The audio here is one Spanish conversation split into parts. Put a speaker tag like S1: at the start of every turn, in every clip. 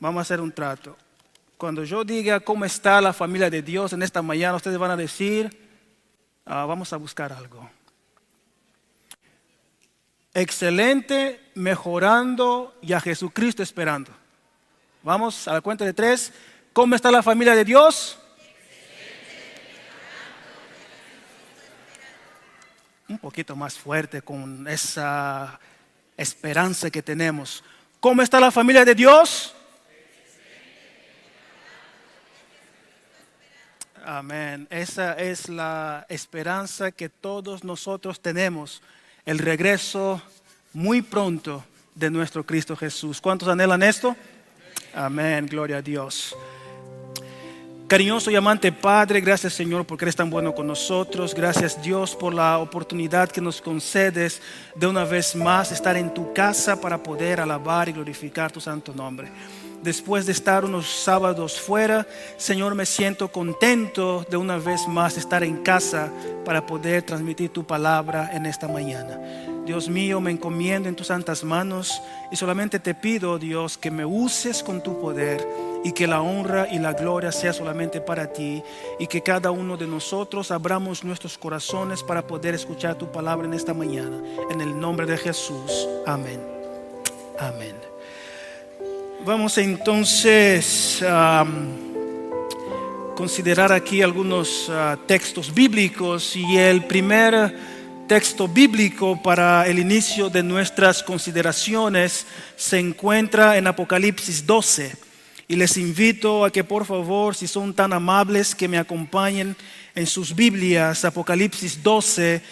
S1: Vamos a hacer un trato. Cuando yo diga cómo está la familia de Dios en esta mañana, ustedes van a decir, vamos a buscar algo. Excelente, mejorando y a Jesucristo esperando. Vamos a la cuenta de 3. ¿Cómo está la familia de Dios? Un poquito más fuerte con esa esperanza que tenemos. ¿Cómo está la familia de Dios? Amén. Esa es la esperanza que todos nosotros tenemos. El regreso muy pronto de nuestro Cristo Jesús. ¿Cuántos anhelan esto? Amén. Gloria a Dios. Cariñoso y amante Padre, gracias Señor porque eres tan bueno con nosotros. Gracias Dios por la oportunidad que nos concedes de una vez más estar en tu casa para poder alabar y glorificar tu santo nombre. Después de estar unos sábados fuera, Señor, me siento contento de una vez más estar en casa para poder transmitir tu palabra en esta mañana. Dios mío, me encomiendo en tus santas manos y solamente te pido, Dios, que me uses con tu poder y que la honra y la gloria sea solamente para ti y que cada uno de nosotros abramos nuestros corazones para poder escuchar tu palabra en esta mañana. En el nombre de Jesús. Amén. Amén. Vamos entonces a considerar aquí algunos textos bíblicos y el primer texto bíblico para el inicio de nuestras consideraciones se encuentra en Apocalipsis 12 y les invito a que por favor, si son tan amables, que me acompañen en sus Biblias. Apocalipsis 12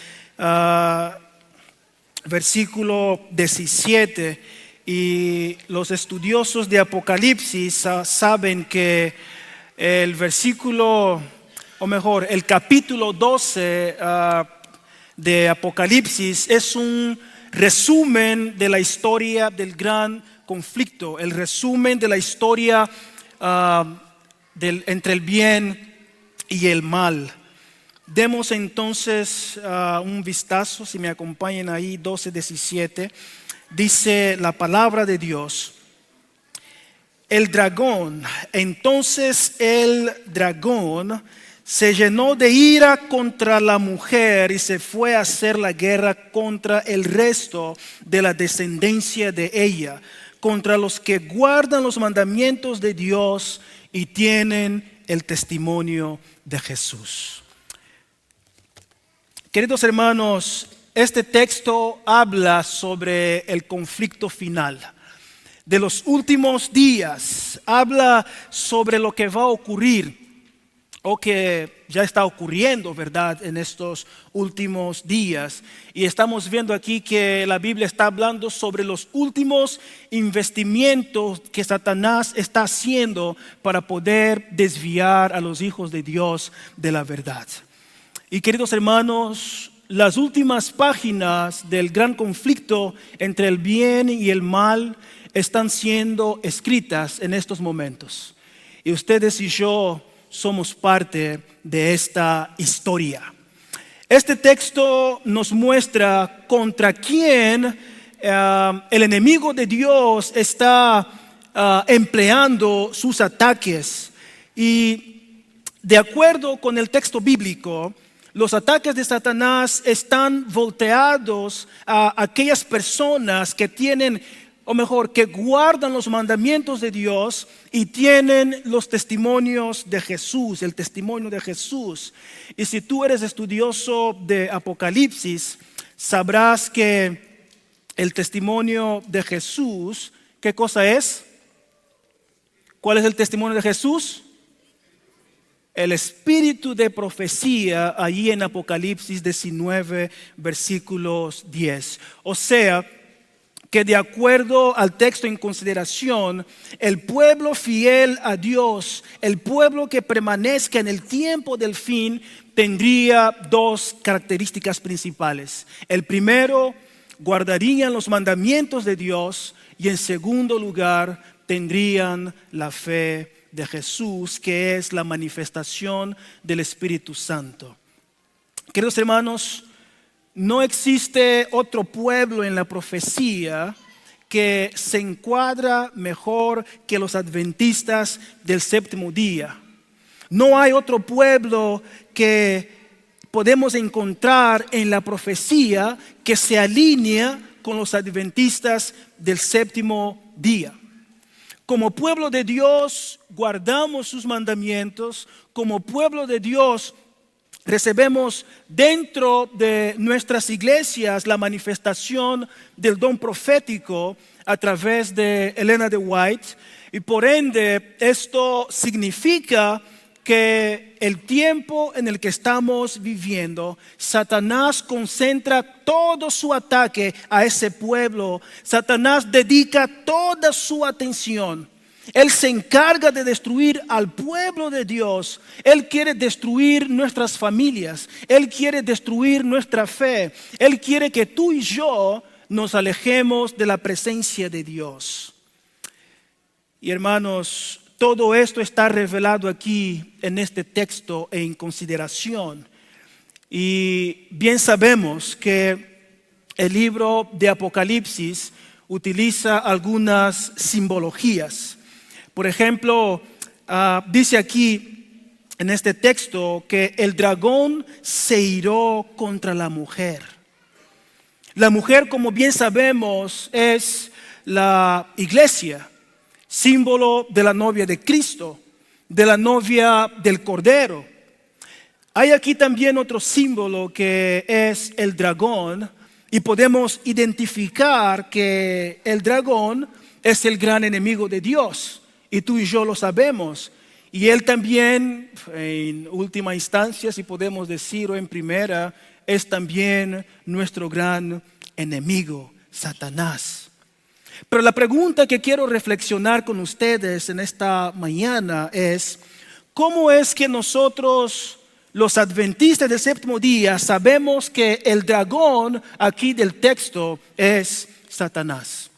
S1: versículo 17. Y los estudiosos de Apocalipsis saben que el versículo, o mejor, el capítulo 12 de Apocalipsis es un resumen de la historia del gran conflicto, el resumen de la historia entre el bien y el mal. Demos entonces un vistazo, si me acompañan ahí, 12:17. Dice la palabra de Dios: entonces el dragón se llenó de ira contra la mujer y se fue a hacer la guerra contra el resto de la descendencia de ella, contra los que guardan los mandamientos de Dios y tienen el testimonio de Jesús. Queridos hermanos, este texto habla sobre el conflicto final de los últimos días. Habla sobre lo que va a ocurrir o que ya está ocurriendo, ¿verdad?, en estos últimos días. Y estamos viendo aquí que la Biblia está hablando sobre los últimos investimientos que Satanás está haciendo para poder desviar a los hijos de Dios de la verdad. Y queridos hermanos, las últimas páginas del gran conflicto entre el bien y el mal están siendo escritas en estos momentos. Y ustedes y yo somos parte de esta historia. Este texto nos muestra contra quién el enemigo de Dios está empleando sus ataques. Y de acuerdo con el texto bíblico, los ataques de Satanás están volteados a aquellas personas que tienen, o mejor, que guardan los mandamientos de Dios y tienen los testimonios de Jesús, el testimonio de Jesús. Y si tú eres estudioso de Apocalipsis, sabrás que el testimonio de Jesús, ¿qué cosa es? ¿Cuál es el testimonio de Jesús? El espíritu de profecía allí en Apocalipsis 19, versículos 10. O sea, que de acuerdo al texto en consideración, el pueblo fiel a Dios, el pueblo que permanezca en el tiempo del fin, tendría dos características principales. El primero, guardarían los mandamientos de Dios, y en segundo lugar, tendrían la fe de Jesús, que es la manifestación del Espíritu Santo. Queridos hermanos, no existe otro pueblo en la profecía que se encuadra mejor que los adventistas del séptimo día. No hay otro pueblo que podemos encontrar en la profecía que se alinea con los adventistas del séptimo día. Como pueblo de Dios guardamos sus mandamientos, como pueblo de Dios recibimos dentro de nuestras iglesias la manifestación del don profético a través de Elena de White, y por ende esto significa que el tiempo en el que estamos viviendo, Satanás concentra todo su ataque a ese pueblo. Satanás dedica toda su atención. Él se encarga de destruir al pueblo de Dios. Él quiere destruir nuestras familias. Él quiere destruir nuestra fe. Él quiere que tú y yo nos alejemos de la presencia de Dios. Y hermanos, todo esto está revelado aquí en este texto en consideración. Y bien sabemos que el libro de Apocalipsis utiliza algunas simbologías. Por ejemplo, dice aquí en este texto que el dragón se iró contra la mujer. La mujer, como bien sabemos, es la iglesia, símbolo de la novia de Cristo, de la novia del Cordero. Hay aquí también otro símbolo que es el dragón, y podemos identificar que el dragón es el gran enemigo de Dios, y tú y yo lo sabemos. Y él también, en última instancia, si podemos decir, o en primera, es también nuestro gran enemigo, Satanás. Pero la pregunta que quiero reflexionar con ustedes en esta mañana es: ¿cómo es que nosotros, los adventistas del séptimo día, sabemos que el dragón aquí del texto es Satanás?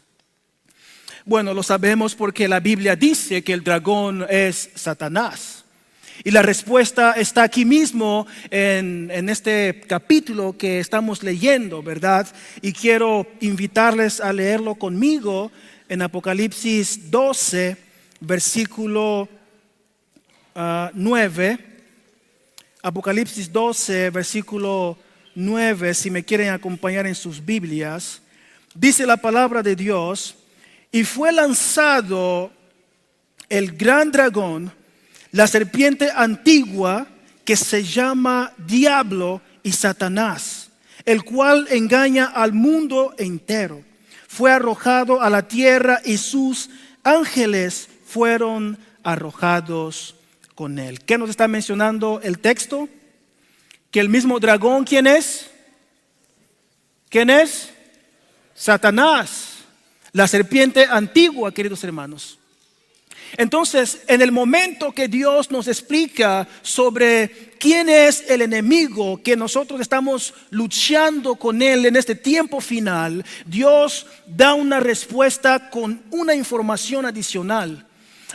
S1: Bueno, lo sabemos porque la Biblia dice que el dragón es Satanás. Y la respuesta está aquí mismo en este capítulo que estamos leyendo, ¿verdad? Y quiero invitarles a leerlo conmigo en Apocalipsis 12, versículo 9. Apocalipsis 12, versículo 9, si me quieren acompañar en sus Biblias. Dice la palabra de Dios: y fue lanzado el gran dragón, la serpiente antigua, que se llama Diablo y Satanás, el cual engaña al mundo entero. Fue arrojado a la tierra y sus ángeles fueron arrojados con él. ¿Qué nos está mencionando el texto? Que el mismo dragón, ¿quién es? ¿Quién es? Satanás, la serpiente antigua, queridos hermanos. Entonces, en el momento que Dios nos explica sobre quién es el enemigo que nosotros estamos luchando con él en este tiempo final, Dios da una respuesta con una información adicional.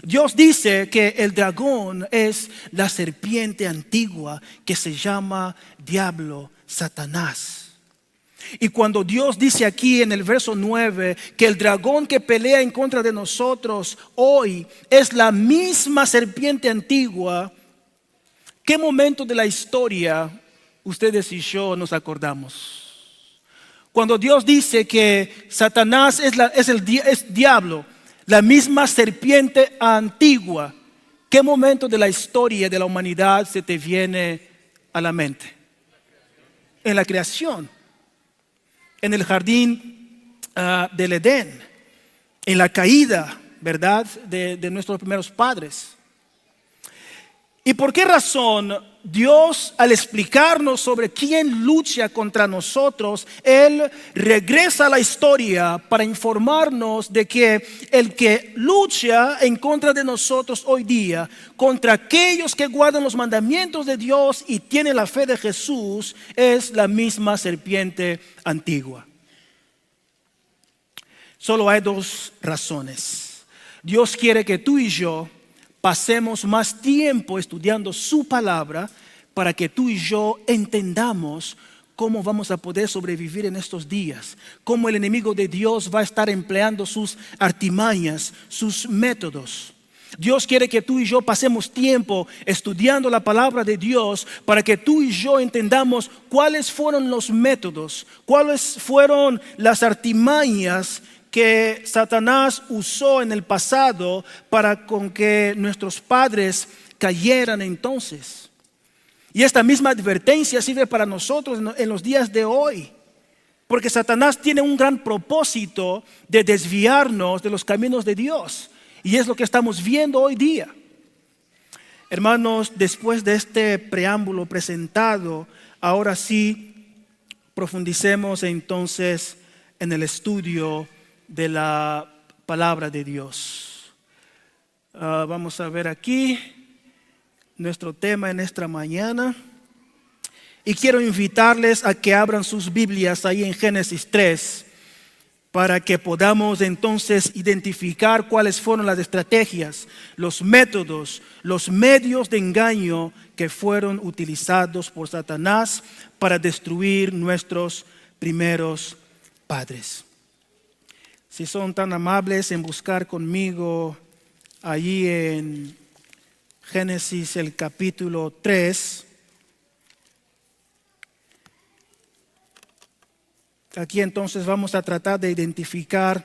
S1: Dios dice que el dragón es la serpiente antigua que se llama Diablo, Satanás. Y cuando Dios dice aquí en el verso 9 que el dragón que pelea en contra de nosotros hoy es la misma serpiente antigua, ¿qué momento de la historia ustedes y yo nos acordamos? Cuando Dios dice que Satanás es diablo, la misma serpiente antigua, ¿qué momento de la historia de la humanidad se te viene a la mente? En la creación. En el jardín del Edén, en la caída, ¿verdad?, de nuestros primeros padres. ¿Y por qué razón Dios, al explicarnos sobre quién lucha contra nosotros, Él regresa a la historia para informarnos de que el que lucha en contra de nosotros hoy día, contra aquellos que guardan los mandamientos de Dios y tienen la fe de Jesús, es la misma serpiente antigua? Solo hay dos razones. Dios quiere que tú y yo pasemos más tiempo estudiando su palabra para que tú y yo entendamos cómo vamos a poder sobrevivir en estos días, cómo el enemigo de Dios va a estar empleando sus artimañas, sus métodos. Dios quiere que tú y yo pasemos tiempo estudiando la palabra de Dios para que tú y yo entendamos cuáles fueron los métodos, cuáles fueron las artimañas que Satanás usó en el pasado para con que nuestros padres cayeran entonces. Y esta misma advertencia sirve para nosotros en los días de hoy. Porque Satanás tiene un gran propósito de desviarnos de los caminos de Dios. Y es lo que estamos viendo hoy día. Hermanos, después de este preámbulo presentado, ahora sí profundicemos entonces en el estudio de la palabra de Dios. Vamos a ver aquí nuestro tema en esta mañana. Y quiero invitarles a que abran sus Biblias ahí en Génesis 3 para que podamos entonces identificar cuáles fueron las estrategias, los métodos, los medios de engaño que fueron utilizados por Satanás para destruir nuestros primeros padres. Si son tan amables en buscar conmigo allí en Génesis el capítulo 3. Aquí entonces vamos a tratar de identificar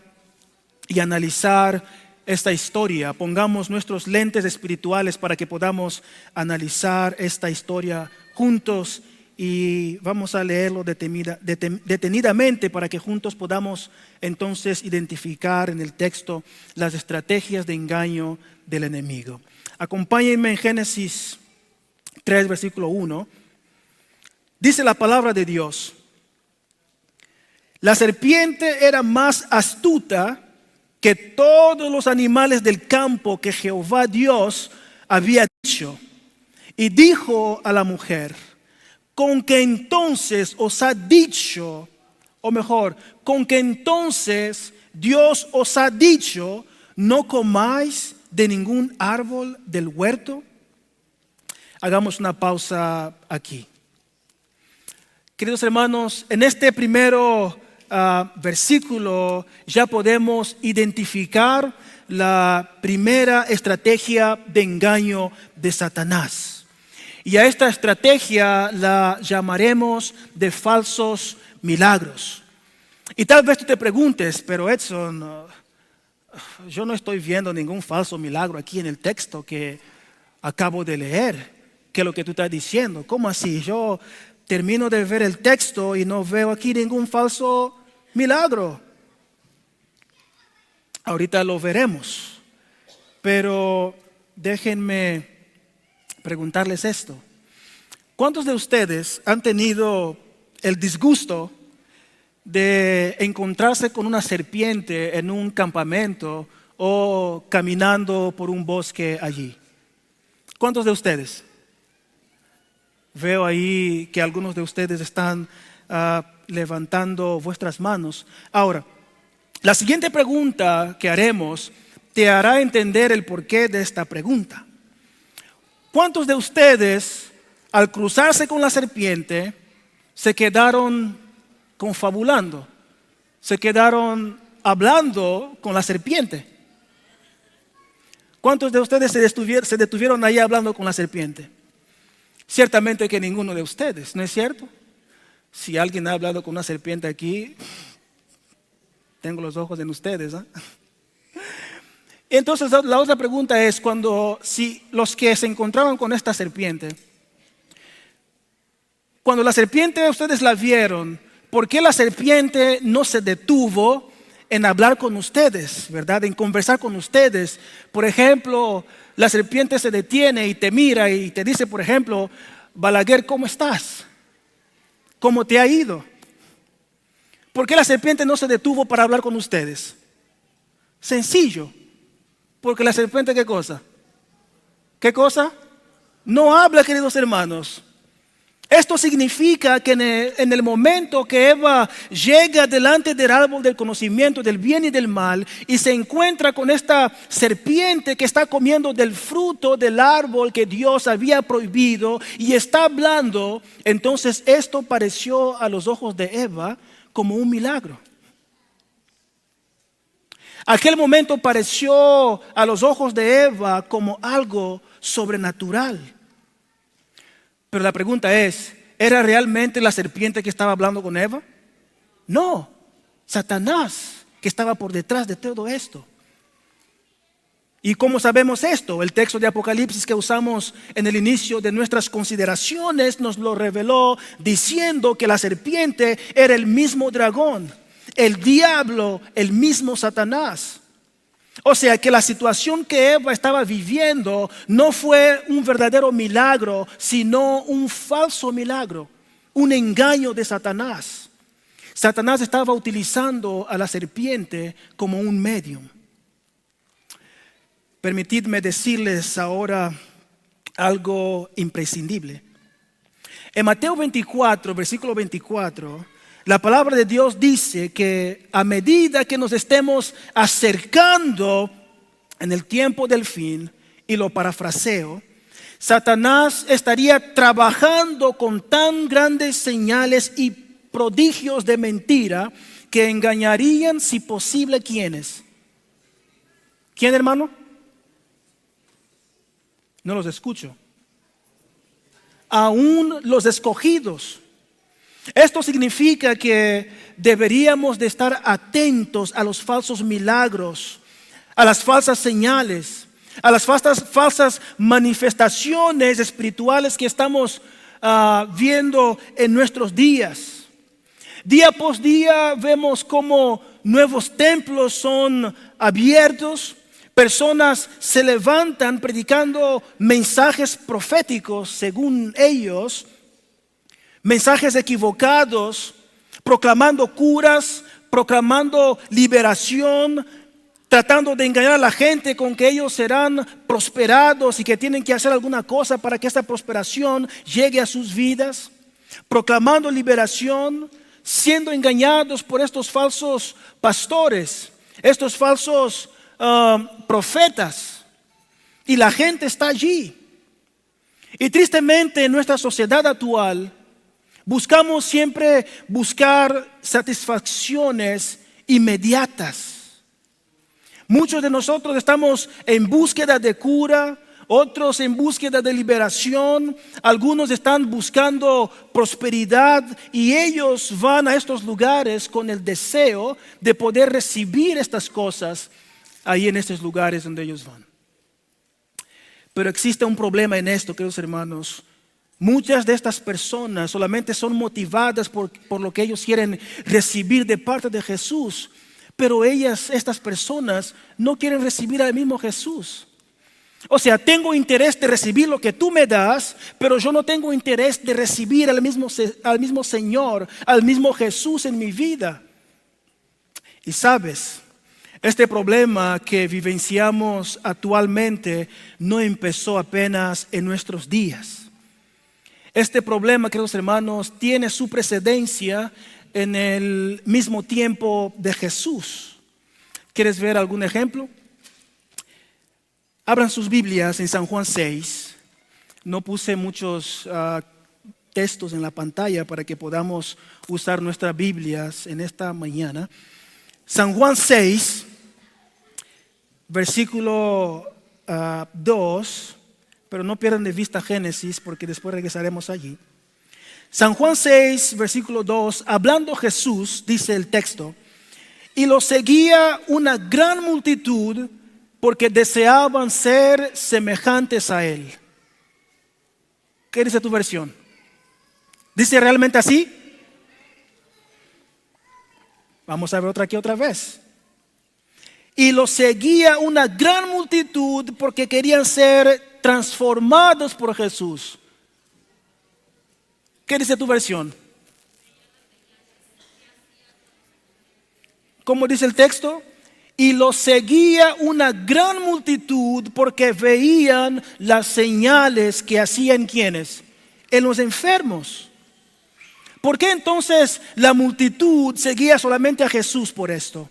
S1: y analizar esta historia. Pongamos nuestros lentes espirituales para que podamos analizar esta historia juntos y vamos a leerlo detenidamente para que juntos podamos entonces identificar en el texto las estrategias de engaño del enemigo. Acompáñenme en Génesis 3, versículo 1. Dice la palabra de Dios: la serpiente era más astuta que todos los animales del campo que Jehová Dios había dicho. Y dijo a la mujer: con que entonces os ha dicho, o mejor, con que entonces Dios os ha dicho, no comáis de ningún árbol del huerto. Hagamos una pausa aquí. Queridos hermanos, en este primero versículo ya podemos identificar la primera estrategia de engaño de Satanás. Y a esta estrategia la llamaremos de falsos milagros. Y tal vez tú te preguntes, pero Edson, yo no estoy viendo ningún falso milagro aquí en el texto que acabo de leer. ¿Qué es lo que tú estás diciendo? ¿Cómo así? Yo termino de ver el texto y no veo aquí ningún falso milagro. Ahorita lo veremos. Pero déjenme preguntarles esto. ¿Cuántos de ustedes han tenido el disgusto de encontrarse con una serpiente en un campamento o caminando por un bosque allí? ¿Cuántos de ustedes? Veo ahí que algunos de ustedes están levantando vuestras manos. Ahora, la siguiente pregunta que haremos te hará entender el porqué de esta pregunta. ¿Cuántos de ustedes, al cruzarse con la serpiente, se quedaron confabulando? ¿Se quedaron hablando con la serpiente? ¿Cuántos de ustedes se detuvieron ahí hablando con la serpiente? Ciertamente que ninguno de ustedes, ¿no es cierto? Si alguien ha hablado con una serpiente aquí, tengo los ojos en ustedes, ¿eh? Entonces la otra pregunta es, si los que se encontraban con esta serpiente, cuando la serpiente ustedes la vieron, ¿por qué la serpiente no se detuvo en hablar con ustedes, verdad? En conversar con ustedes. Por ejemplo, la serpiente se detiene y te mira y te dice, por ejemplo: Balaguer, ¿cómo estás? ¿Cómo te ha ido? ¿Por qué la serpiente no se detuvo para hablar con ustedes? Sencillo. Porque la serpiente, ¿qué cosa? ¿Qué cosa? No habla, queridos hermanos. Esto significa que en el momento que Eva llega delante del árbol del conocimiento del bien y del mal y se encuentra con esta serpiente que está comiendo del fruto del árbol que Dios había prohibido y está hablando, entonces esto pareció a los ojos de Eva como un milagro. Aquel momento pareció a los ojos de Eva como algo sobrenatural. Pero la pregunta es, ¿era realmente la serpiente que estaba hablando con Eva? No, Satanás que estaba por detrás de todo esto. ¿Y cómo sabemos esto? El texto de Apocalipsis que usamos en el inicio de nuestras consideraciones nos lo reveló diciendo que la serpiente era el mismo dragón, el diablo, el mismo Satanás. O sea que la situación que Eva estaba viviendo no fue un verdadero milagro, sino un falso milagro, un engaño de Satanás. Satanás estaba utilizando a la serpiente como un medium. Permitidme decirles ahora algo imprescindible. En Mateo 24, versículo 24, la palabra de Dios dice que a medida que nos estemos acercando en el tiempo del fin, y lo parafraseo, Satanás estaría trabajando con tan grandes señales y prodigios de mentira que engañarían, si posible, ¿quiénes? ¿Quién, hermano? No los escucho. Aún los escogidos. Esto significa que deberíamos de estar atentos a los falsos milagros, a las falsas señales, a las falsas manifestaciones espirituales que estamos viendo en nuestros días. Día por día vemos cómo nuevos templos son abiertos, personas se levantan predicando mensajes proféticos según ellos, mensajes equivocados, proclamando curas, proclamando liberación, tratando de engañar a la gente con que ellos serán prosperados y que tienen que hacer alguna cosa para que esta prosperación llegue a sus vidas, proclamando liberación, siendo engañados por estos falsos pastores, estos falsos profetas, y la gente está allí. Y tristemente en nuestra sociedad actual buscamos siempre buscar satisfacciones inmediatas. Muchos de nosotros estamos en búsqueda de cura, otros en búsqueda de liberación, algunos están buscando prosperidad y ellos van a estos lugares con el deseo de poder recibir estas cosas ahí en estos lugares donde ellos van. Pero existe un problema en esto, queridos hermanos. Muchas de estas personas solamente son motivadas por lo que ellos quieren recibir de parte de Jesús, pero estas personas no quieren recibir al mismo Jesús. O sea, tengo interés de recibir lo que tú me das, pero yo no tengo interés de recibir al mismo Señor, al mismo Jesús en mi vida. Y sabes, este problema que vivenciamos actualmente no empezó apenas en nuestros días. Este problema, queridos hermanos, tiene su precedencia en el mismo tiempo de Jesús. ¿Quieres ver algún ejemplo? Abran sus Biblias en San Juan 6. No puse muchos textos en la pantalla para que podamos usar nuestras Biblias en esta mañana. San Juan 6, versículo 2, pero no pierdan de vista Génesis porque después regresaremos allí. San Juan 6, versículo 2, hablando Jesús, dice el texto, y lo seguía una gran multitud porque deseaban ser semejantes a Él. ¿Qué dice tu versión? ¿Dice realmente así? Vamos a ver otra vez. Y lo seguía una gran multitud porque querían ser transformados por Jesús. ¿Qué dice tu versión? ¿Cómo dice el texto? Y lo seguía una gran multitud porque veían las señales que hacían ¿quiénes? en los enfermos. ¿Por qué entonces la multitud seguía solamente a Jesús por esto?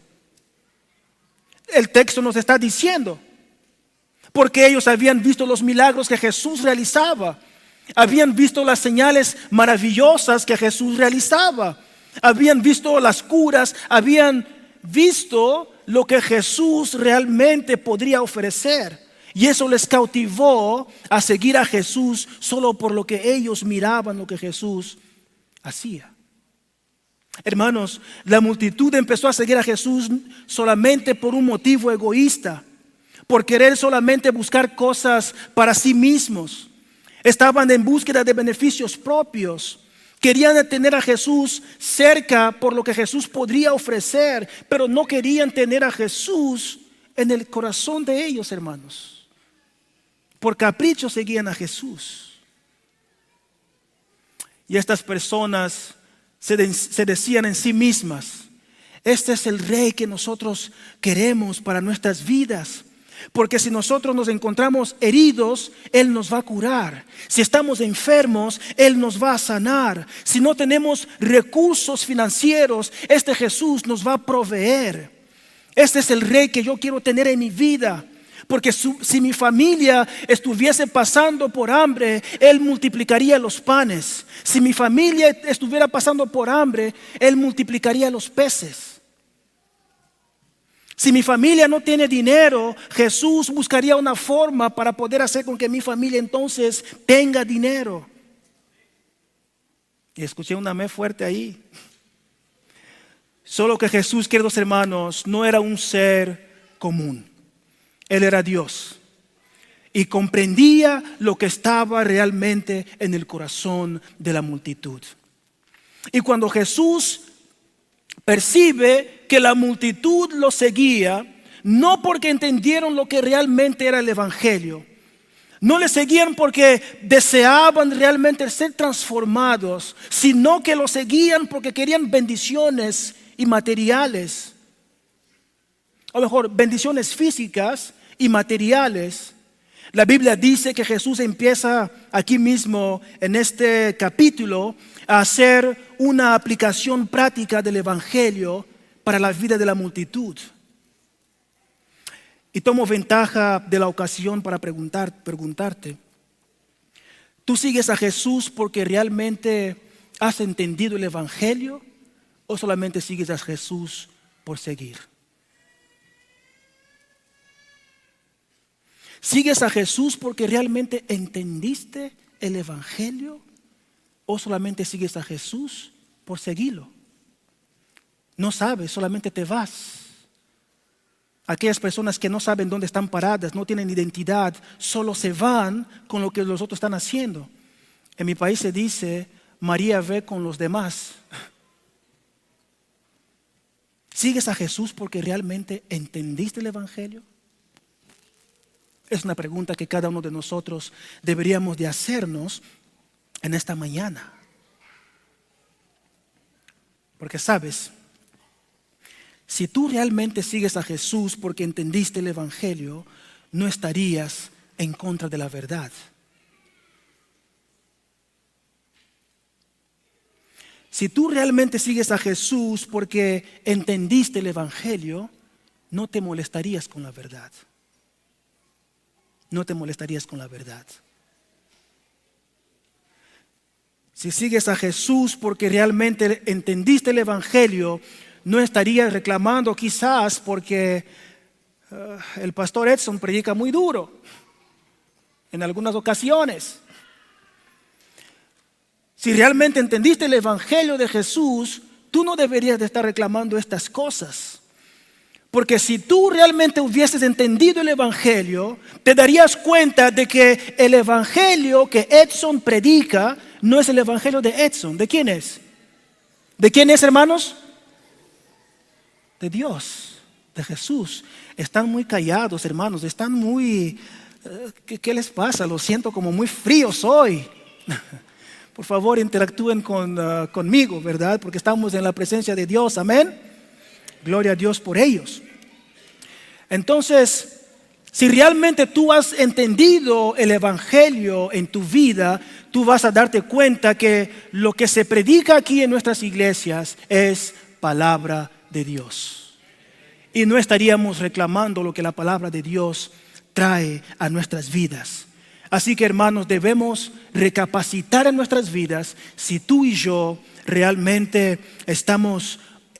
S1: El texto nos está diciendo, porque ellos habían visto los milagros que Jesús realizaba, habían visto las señales maravillosas que Jesús realizaba, habían visto las curas, habían visto lo que Jesús realmente podría ofrecer. Y eso les cautivó a seguir a Jesús solo por lo que ellos miraban, lo que Jesús hacía. Hermanos, la multitud empezó a seguir a Jesús solamente por un motivo egoísta, por querer solamente buscar cosas para sí mismos. Estaban en búsqueda de beneficios propios. Querían tener a Jesús cerca por lo que Jesús podría ofrecer, pero no querían tener a Jesús en el corazón de ellos, hermanos. Por capricho seguían a Jesús. Y estas personas se decían en sí mismas: este es el rey que nosotros queremos para nuestras vidas. Porque si nosotros nos encontramos heridos, Él nos va a curar. Si estamos enfermos, Él nos va a sanar. Si no tenemos recursos financieros, este Jesús nos va a proveer. Este es el rey que yo quiero tener en mi vida. Porque si mi familia estuviese pasando por hambre, Él multiplicaría los panes. Si mi familia estuviera pasando por hambre, Él multiplicaría los peces. Si mi familia no tiene dinero, Jesús buscaría una forma para poder hacer con que mi familia entonces tenga dinero. Y escuché un amén fuerte ahí. Solo que Jesús, queridos hermanos, no era un ser común. Él era Dios y comprendía lo que estaba realmente en el corazón de la multitud. Y cuando Jesús percibe que la multitud lo seguía, no porque entendieron lo que realmente era el evangelio, no le seguían porque deseaban realmente ser transformados, sino que lo seguían porque querían bendiciones y materiales, o mejor, bendiciones físicas y materiales. La Biblia dice que Jesús empieza aquí mismo en este capítulo a hacer una aplicación práctica del evangelio para la vida de la multitud. Y tomo ventaja de la ocasión para preguntarte: ¿tú sigues a Jesús porque realmente has entendido el evangelio o solamente sigues a Jesús por seguir? ¿Sigues a Jesús porque realmente entendiste el evangelio o solamente sigues a Jesús por seguirlo? No sabes, solamente te vas. Aquellas personas que no saben dónde están paradas, no tienen identidad, solo se van con lo que los otros están haciendo. En mi país se dice: María ve con los demás. ¿Sigues a Jesús porque realmente entendiste el evangelio? Es una pregunta que cada uno de nosotros deberíamos de hacernos en esta mañana. Porque sabes, si tú realmente sigues a Jesús porque entendiste el evangelio, no estarías en contra de la verdad. Si tú realmente sigues a Jesús porque entendiste el evangelio, no te molestarías con la verdad. No te molestarías con la verdad. Si sigues a Jesús porque realmente entendiste el evangelio, no estarías reclamando quizás porque el pastor Edson predica muy duro en algunas ocasiones. Si realmente entendiste el evangelio de Jesús, tú no deberías de estar reclamando estas cosas. Porque si tú realmente hubieses entendido el evangelio, te darías cuenta de que el evangelio que Edson predica no es el evangelio de Edson. ¿De quién es? ¿De quién es, hermanos? De Dios, de Jesús. Están muy callados, hermanos. Están muy... ¿Qué les pasa? Lo siento como muy fríos hoy. Por favor, interactúen conmigo, ¿verdad? Porque estamos en la presencia de Dios. Amén. Gloria a Dios por ellos. Entonces, Si realmente tú has entendido el Evangelio en tu vida, tú vas a darte cuenta que lo que se predica aquí en nuestras iglesias es palabra de Dios. Y no estaríamos reclamando lo que la palabra de Dios trae a nuestras vidas. Así que, hermanos, debemos recapacitar en nuestras vidas si tú y yo realmente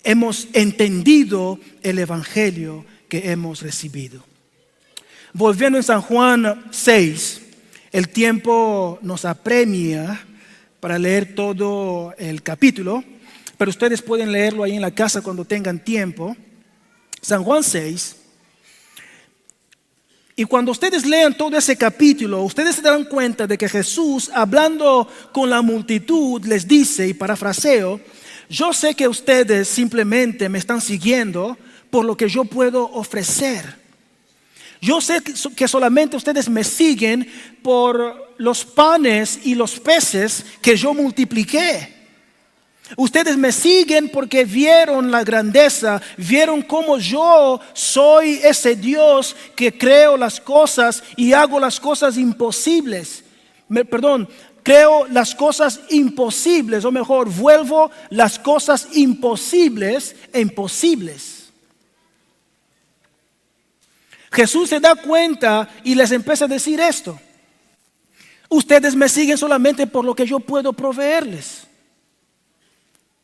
S1: hemos entendido el Evangelio que hemos recibido. Volviendo en San Juan 6, el tiempo nos apremia para leer todo el capítulo, pero ustedes pueden leerlo ahí en la casa cuando tengan tiempo. San Juan 6. Y cuando ustedes lean todo ese capítulo, ustedes se darán cuenta de que Jesús, hablando con la multitud, les dice, y parafraseo: yo sé que ustedes simplemente me están siguiendo por lo que yo puedo ofrecer. Yo sé que solamente ustedes me siguen por los panes y los peces que yo multipliqué. Ustedes me siguen porque vieron la grandeza, vieron cómo yo soy ese Dios que creo las cosas y hago las cosas imposibles. Creo las cosas imposibles, o mejor, vuelvo las cosas imposibles en posibles. Jesús se da cuenta y les empieza a decir esto: ustedes me siguen solamente por lo que yo puedo proveerles.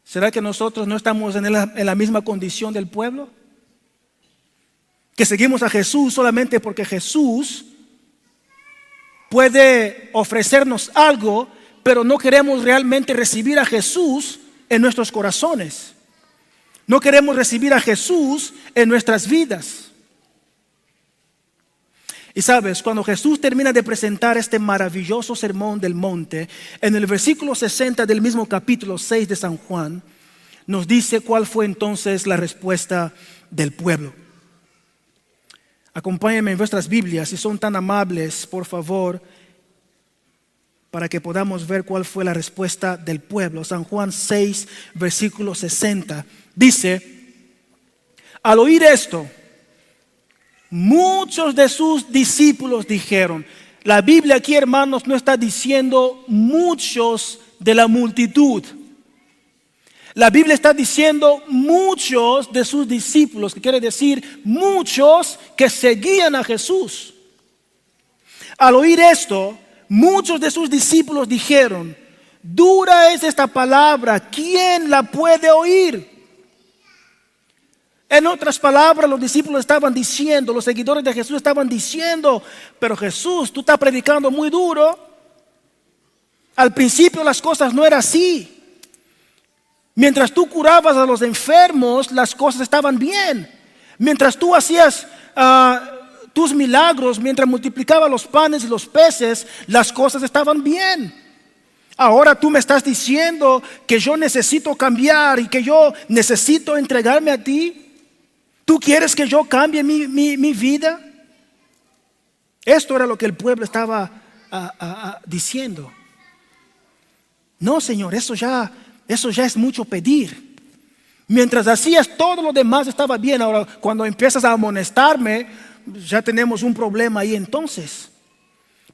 S1: ¿Será que nosotros no estamos en la misma condición del pueblo? Que seguimos a Jesús solamente porque Jesús puede ofrecernos algo, pero no queremos realmente recibir a Jesús en nuestros corazones. No queremos recibir a Jesús en nuestras vidas. Y sabes, cuando Jesús termina de presentar este maravilloso sermón del monte, en el versículo 60 del mismo capítulo 6 de San Juan, nos dice cuál fue entonces la respuesta del pueblo. Acompáñenme en vuestras Biblias, si son tan amables, por favor, para que podamos ver cuál fue la respuesta del pueblo. San Juan 6, versículo 60, dice: al oír esto, muchos de sus discípulos dijeron. La Biblia aquí, hermanos, no está diciendo muchos de la multitud. La Biblia está diciendo muchos de sus discípulos, que quiere decir muchos que seguían a Jesús. Al oír esto, muchos de sus discípulos dijeron: dura es esta palabra, ¿quién la puede oír? En otras palabras, los discípulos estaban diciendo, los seguidores de Jesús estaban diciendo: pero Jesús, tú estás predicando muy duro. Al principio las cosas no eran así. Mientras tú curabas a los enfermos, las cosas estaban bien. Mientras tú hacías tus milagros, mientras multiplicabas los panes y los peces, las cosas estaban bien. Ahora tú me estás diciendo que yo necesito cambiar y que yo necesito entregarme a ti. ¿Tú quieres que yo cambie mi vida? Esto era lo que el pueblo estaba diciendo. No, Señor, eso ya es mucho pedir. Mientras hacías todo lo demás estaba bien. Ahora cuando empiezas a amonestarme, ya tenemos un problema ahí entonces.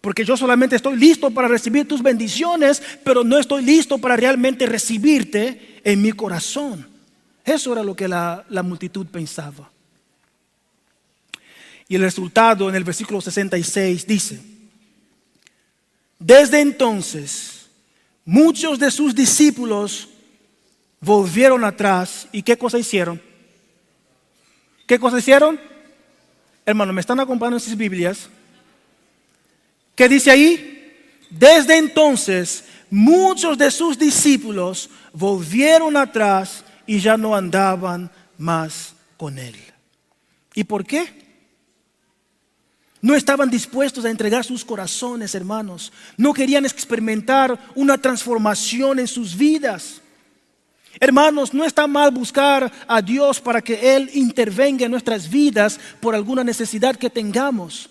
S1: Porque yo solamente estoy listo para recibir tus bendiciones, pero no estoy listo para realmente recibirte en mi corazón. Eso era lo que la multitud pensaba. Y el resultado en el versículo 66 dice: desde entonces muchos de sus discípulos volvieron atrás. ¿Y qué cosa hicieron? ¿Qué cosa hicieron? Hermano, ¿me están acompañando en sus Biblias? ¿Qué dice ahí? Desde entonces muchos de sus discípulos volvieron atrás y ya no andaban más con él. ¿Y por qué? No estaban dispuestos a entregar sus corazones, hermanos. No querían experimentar una transformación en sus vidas. Hermanos, no está mal buscar a Dios para que Él intervenga en nuestras vidas por alguna necesidad que tengamos.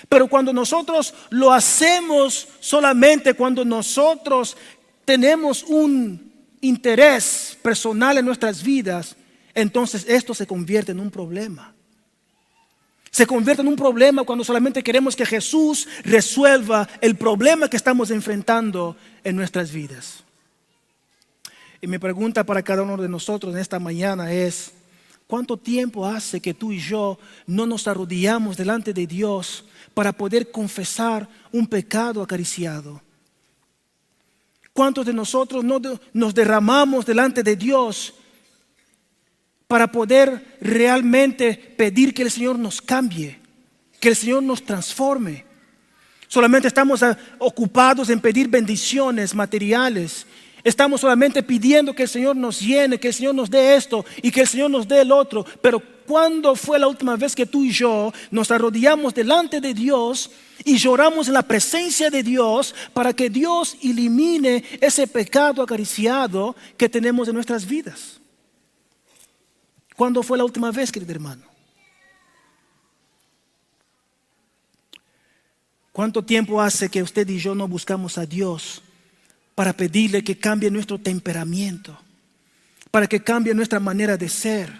S1: Pero cuando nosotros lo hacemos solamente cuando nosotros tenemos un interés personal en nuestras vidas, entonces esto se convierte en un problema. Se convierte en un problema cuando solamente queremos que Jesús resuelva el problema que estamos enfrentando en nuestras vidas. Y mi pregunta para cada uno de nosotros en esta mañana es: ¿cuánto tiempo hace que tú y yo no nos arrodillamos delante de Dios para poder confesar un pecado acariciado? ¿Cuántos de nosotros no nos derramamos delante de Dios para poder realmente pedir que el Señor nos cambie, que el Señor nos transforme? Solamente estamos ocupados en pedir bendiciones materiales. Estamos solamente pidiendo que el Señor nos llene, que el Señor nos dé esto y que el Señor nos dé el otro. Pero ¿cuándo fue la última vez que tú y yo nos arrodillamos delante de Dios y lloramos en la presencia de Dios para que Dios elimine ese pecado acariciado que tenemos en nuestras vidas? ¿Cuándo fue la última vez, querido hermano? ¿Cuánto tiempo hace que usted y yo no buscamos a Dios para pedirle que cambie nuestro temperamento, para que cambie nuestra manera de ser,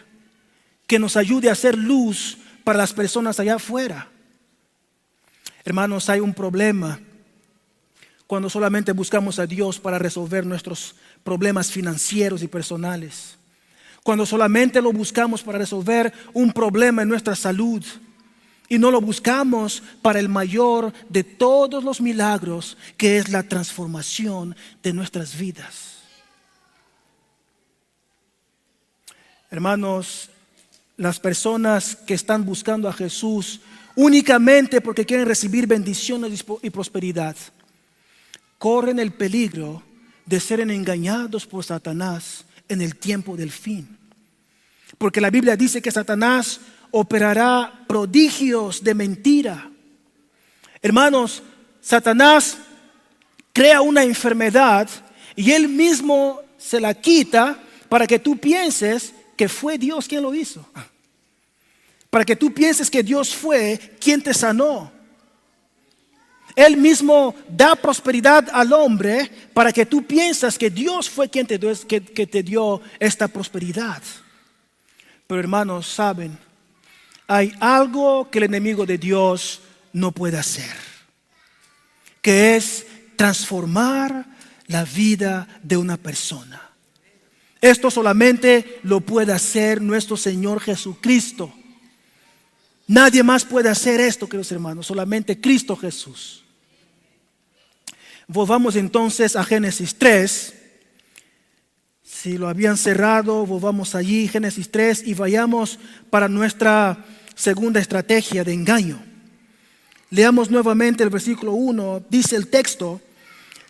S1: que nos ayude a hacer luz para las personas allá afuera? Hermanos, hay un problema cuando solamente buscamos a Dios para resolver nuestros problemas financieros y personales. Cuando solamente lo buscamos para resolver un problema en nuestra salud y no lo buscamos para el mayor de todos los milagros, que es la transformación de nuestras vidas. Hermanos, las personas que están buscando a Jesús únicamente porque quieren recibir bendiciones y prosperidad, corren el peligro de ser engañados por Satanás en el tiempo del fin. Porque la Biblia dice que Satanás operará prodigios de mentira. Hermanos, Satanás crea una enfermedad y él mismo se la quita para que tú pienses que fue Dios quien lo hizo. Para que tú pienses que Dios fue quien te sanó. Él mismo da prosperidad al hombre para que tú piensas que Dios fue quien te dio esta prosperidad. Pero hermanos, saben, hay algo que el enemigo de Dios no puede hacer, que es transformar la vida de una persona. Esto solamente lo puede hacer nuestro Señor Jesucristo. Nadie más puede hacer esto, queridos hermanos, solamente Cristo Jesús. Volvamos entonces a Génesis 3. Si lo habían cerrado, volvamos allí, Génesis 3, y vayamos para nuestra segunda estrategia de engaño. Leamos nuevamente el versículo 1, dice el texto: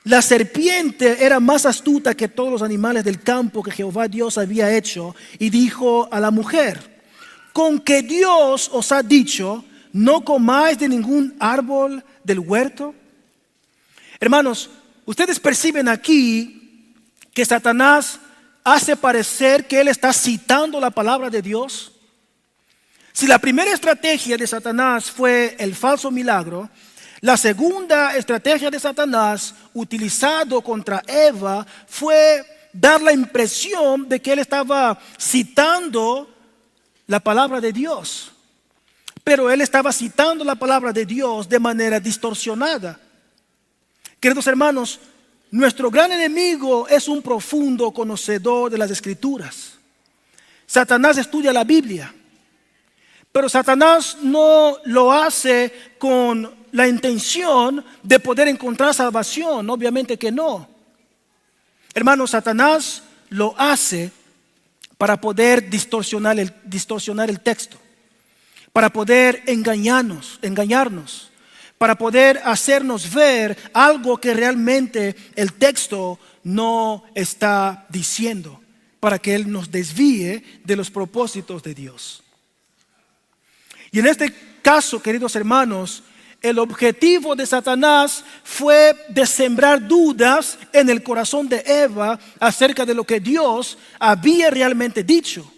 S1: la serpiente era más astuta que todos los animales del campo que Jehová Dios había hecho, y dijo a la mujer: con que Dios os ha dicho, no comáis de ningún árbol del huerto. Hermanos, ustedes perciben aquí que Satanás hace parecer que él está citando la palabra de Dios. Si la primera estrategia de Satanás fue el falso milagro, la segunda estrategia de Satanás utilizado contra Eva fue dar la impresión de que él estaba citando la palabra de Dios. Pero él estaba citando la palabra de Dios de manera distorsionada. Queridos hermanos, nuestro gran enemigo es un profundo conocedor de las Escrituras. Satanás estudia la Biblia, pero Satanás no lo hace con la intención de poder encontrar salvación, obviamente que no. Hermanos, Satanás lo hace para poder distorsionar el texto, para poder engañarnos, para poder hacernos ver algo que realmente el texto no está diciendo, para que Él nos desvíe de los propósitos de Dios. Y en este caso, queridos hermanos, el objetivo de Satanás fue de sembrar dudas en el corazón de Eva acerca de lo que Dios había realmente dicho.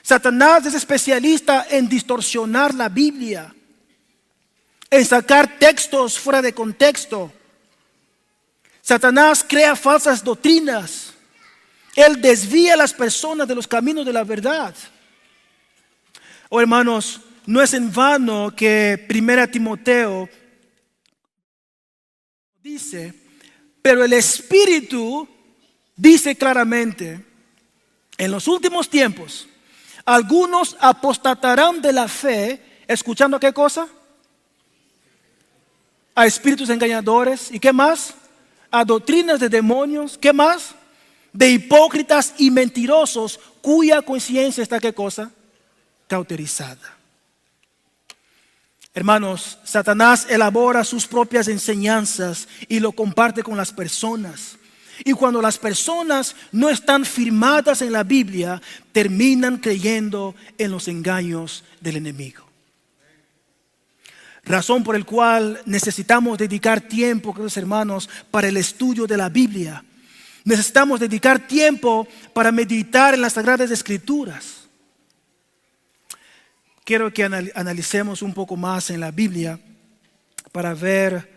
S1: Satanás es especialista en distorsionar la Biblia, en sacar textos fuera de contexto. Satanás crea falsas doctrinas. Él desvía a las personas de los caminos de la verdad. Oh, hermanos, no es en vano que 1 Timoteo dice, pero el Espíritu dice claramente, en los últimos tiempos, algunos apostatarán de la fe, escuchando ¿qué cosa? A espíritus engañadores, ¿y qué más? A doctrinas de demonios, ¿qué más? De hipócritas y mentirosos, cuya conciencia está ¿qué cosa? Cauterizada. Hermanos, Satanás elabora sus propias enseñanzas y lo comparte con las personas. Y cuando las personas no están firmadas en la Biblia, terminan creyendo en los engaños del enemigo. Razón por la cual necesitamos dedicar tiempo, queridos hermanos, para el estudio de la Biblia. Necesitamos dedicar tiempo para meditar en las Sagradas Escrituras. Quiero que analicemos un poco más en la Biblia para ver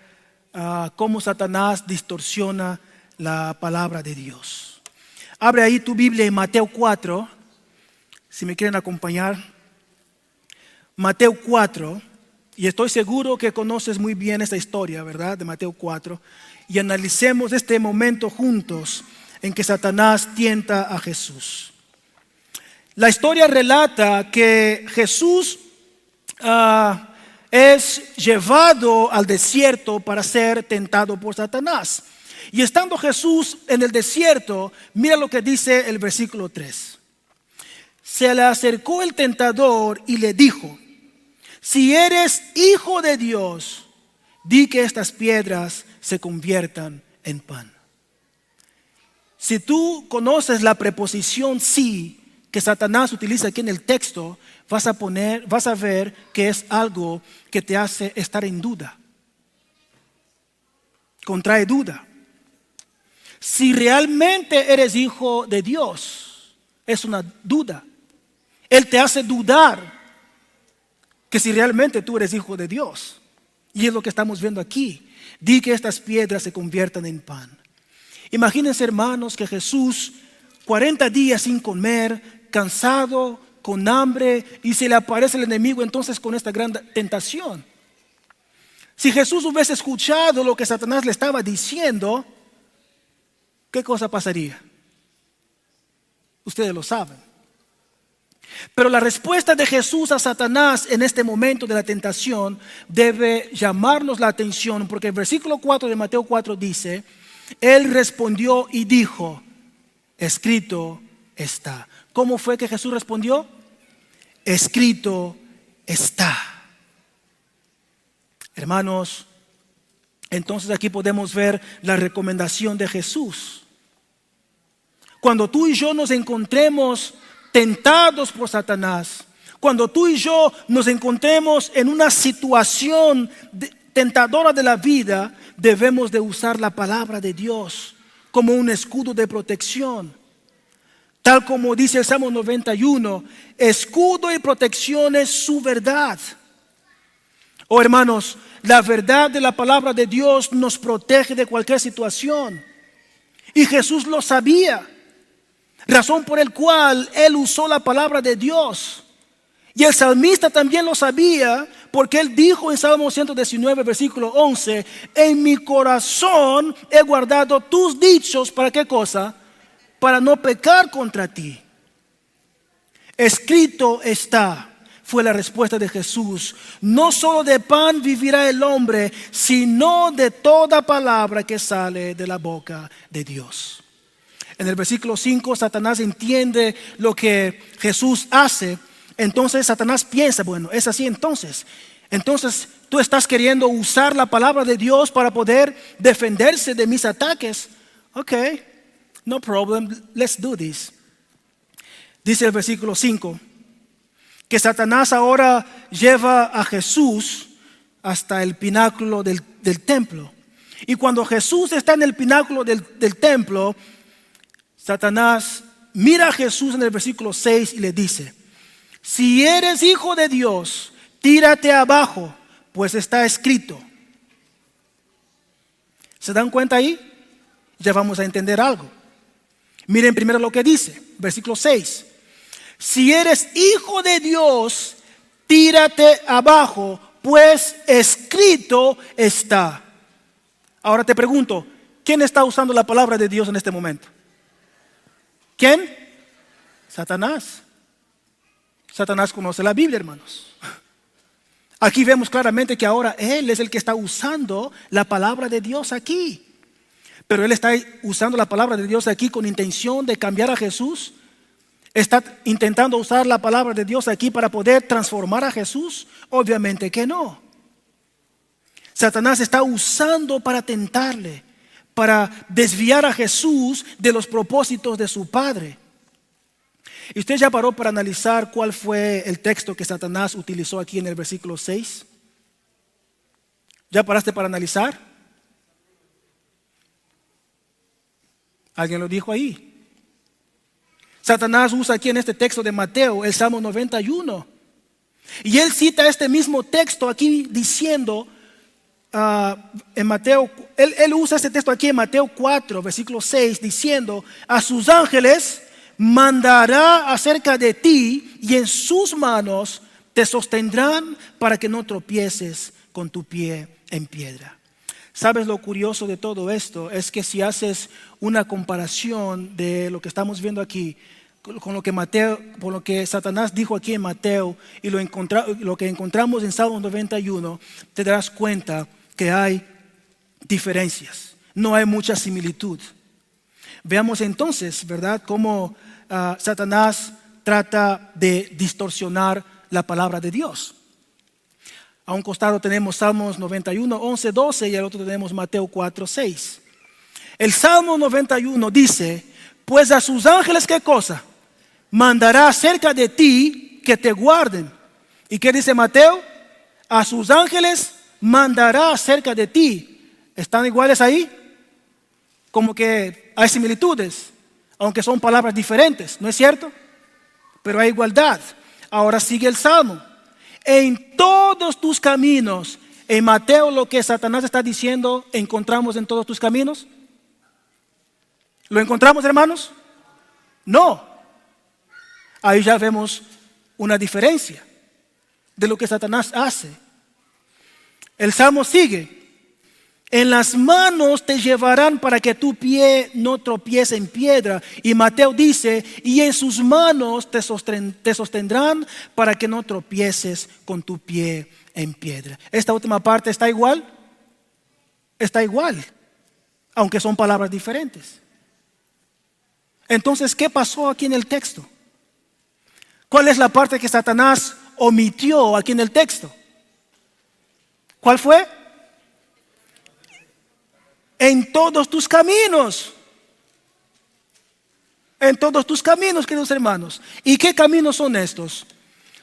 S1: cómo Satanás distorsiona la palabra de Dios. Abre ahí tu Biblia en Mateo 4, si me quieren acompañar. Mateo 4, y estoy seguro que conoces muy bien esta historia, ¿verdad? De Mateo 4. Y analicemos este momento juntos en que Satanás tienta a Jesús. La historia relata que Jesús es llevado al desierto para ser tentado por Satanás. Y estando Jesús en el desierto, mira lo que dice el versículo 3. Se le acercó el tentador y le dijo, si eres hijo de Dios, di que estas piedras se conviertan en pan. Si tú conoces la preposición sí que Satanás utiliza aquí en el texto, vas a ver que es algo que te hace estar en duda. Contrae duda. Si realmente eres hijo de Dios, es una duda. Él te hace dudar que si realmente tú eres hijo de Dios. Y es lo que estamos viendo aquí. Di que estas piedras se conviertan en pan. Imagínense, hermanos, que Jesús 40 días sin comer, cansado, con hambre, y se le aparece el enemigo entonces con esta gran tentación. Si Jesús hubiese escuchado lo que Satanás le estaba diciendo, ¿qué cosa pasaría? Ustedes lo saben. Pero la respuesta de Jesús a Satanás en este momento de la tentación debe llamarnos la atención, porque el versículo 4 de Mateo 4 dice, Él respondió y dijo, escrito está. ¿Cómo fue que Jesús respondió? Escrito está. Hermanos, entonces aquí podemos ver la recomendación de Jesús. Cuando tú y yo nos encontremos tentados por Satanás, cuando tú y yo nos encontremos en una situación tentadora de la vida, debemos de usar la palabra de Dios como un escudo de protección. Tal como dice el Salmo 91, escudo y protección es su verdad. Oh hermanos, la verdad de la palabra de Dios nos protege de cualquier situación. Y Jesús lo sabía. Razón por el cual Él usó la palabra de Dios. Y el salmista también lo sabía, porque él dijo en Salmo 119, versículo 11, en mi corazón he guardado tus dichos, ¿para qué cosa? Para no pecar contra ti. Escrito está, fue la respuesta de Jesús. No solo de pan vivirá el hombre, sino de toda palabra que sale de la boca de Dios. En el versículo 5, Satanás entiende lo que Jesús hace. Entonces Satanás piensa, bueno, es así entonces. Entonces tú estás queriendo usar la palabra de Dios para poder defenderse de mis ataques. Ok, no problem, let's do this. Dice el versículo 5, que Satanás ahora lleva a Jesús hasta el pináculo del templo. Y cuando Jesús está en el pináculo del templo, Satanás mira a Jesús en el versículo 6 y le dice, si eres hijo de Dios, tírate abajo, pues está escrito. ¿Se dan cuenta ahí? Ya vamos a entender algo. Miren primero lo que dice, versículo 6. Si eres hijo de Dios, tírate abajo, pues escrito está. Ahora te pregunto, ¿quién está usando la palabra de Dios en este momento? ¿Quién? Satanás. Satanás conoce la Biblia, hermanos. Aquí vemos claramente que ahora él es el que está usando la palabra de Dios aquí. Pero él está usando la palabra de Dios aquí con intención de cambiar a Jesús. ¿Está intentando usar la palabra de Dios aquí para poder transformar a Jesús? Obviamente que no. Satanás está usando para tentarle, para desviar a Jesús de los propósitos de su Padre. ¿Y usted ya paró para analizar cuál fue el texto que Satanás utilizó aquí en el versículo 6? ¿Ya paraste para analizar? ¿Alguien lo dijo ahí? Satanás usa aquí en este texto de Mateo el Salmo 91. Y él cita este mismo texto aquí diciendo, en Mateo, él usa este texto aquí en Mateo 4, versículo 6, diciendo, a sus ángeles mandará acerca de ti y en sus manos te sostendrán para que no tropieces con tu pie en piedra. ¿Sabes lo curioso de todo esto? Es que si haces una comparación de lo que estamos viendo aquí con lo que Satanás dijo aquí en Mateo y lo que encontramos en Salmo 91, te darás cuenta que hay diferencias, no hay mucha similitud. Veamos entonces, ¿verdad?, cómo Satanás trata de distorsionar la palabra de Dios. A un costado tenemos Salmos 91, 11, 12 y al otro tenemos Mateo 4, 6. El Salmo 91 dice, pues a sus ángeles, ¿qué cosa? Mandará acerca de ti que te guarden. ¿Y qué dice Mateo? A sus ángeles mandará acerca de ti. ¿Están iguales ahí? Como que hay similitudes, aunque son palabras diferentes, ¿no es cierto? Pero hay igualdad. Ahora sigue el Salmo. En todos tus caminos, en Mateo lo que Satanás está diciendo, ¿encontramos en todos tus caminos? ¿Lo encontramos, hermanos? No. Ahí ya vemos una diferencia de lo que Satanás hace. El Salmo sigue. En las manos te llevarán para que tu pie no tropiece en piedra. Y Mateo dice, y en sus manos te sostendrán para que no tropieces con tu pie en piedra. Esta última parte está igual. Está igual, aunque son palabras diferentes. Entonces, ¿qué pasó aquí en el texto? ¿Cuál es la parte que Satanás omitió aquí en el texto? ¿Cuál fue? En todos tus caminos. En todos tus caminos, queridos hermanos. ¿Y qué caminos son estos?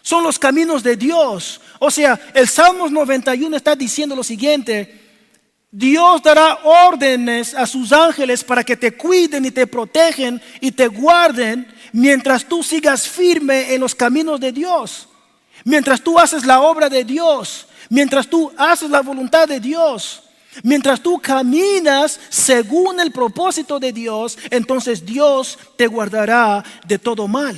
S1: Son los caminos de Dios. O sea, el Salmos 91 está diciendo lo siguiente: Dios dará órdenes a sus ángeles para que te cuiden y te protegen y te guarden mientras tú sigas firme en los caminos de Dios. Mientras tú haces la obra de Dios. Mientras tú haces la voluntad de Dios. Mientras tú caminas según el propósito de Dios, entonces Dios te guardará de todo mal.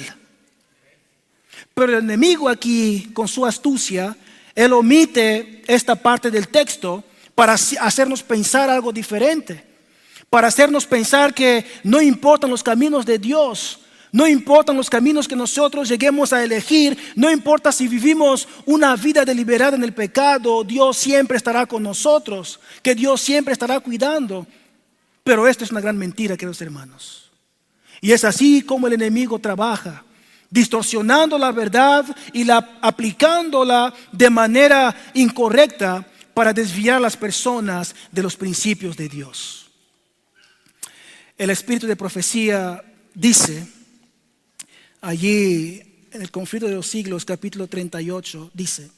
S1: Pero el enemigo aquí, con su astucia, él omite esta parte del texto para hacernos pensar algo diferente. Para hacernos pensar que no importan los caminos de Dios. No importan los caminos que nosotros lleguemos a elegir. No importa si vivimos una vida deliberada en el pecado. Dios siempre estará con nosotros. Que Dios siempre estará cuidando. Pero esto es una gran mentira, queridos hermanos. Y es así como el enemigo trabaja. Distorsionando la verdad y aplicándola de manera incorrecta para desviar a las personas de los principios de Dios. El espíritu de profecía dice... Allí en el conflicto de los siglos, capítulo 38, dice: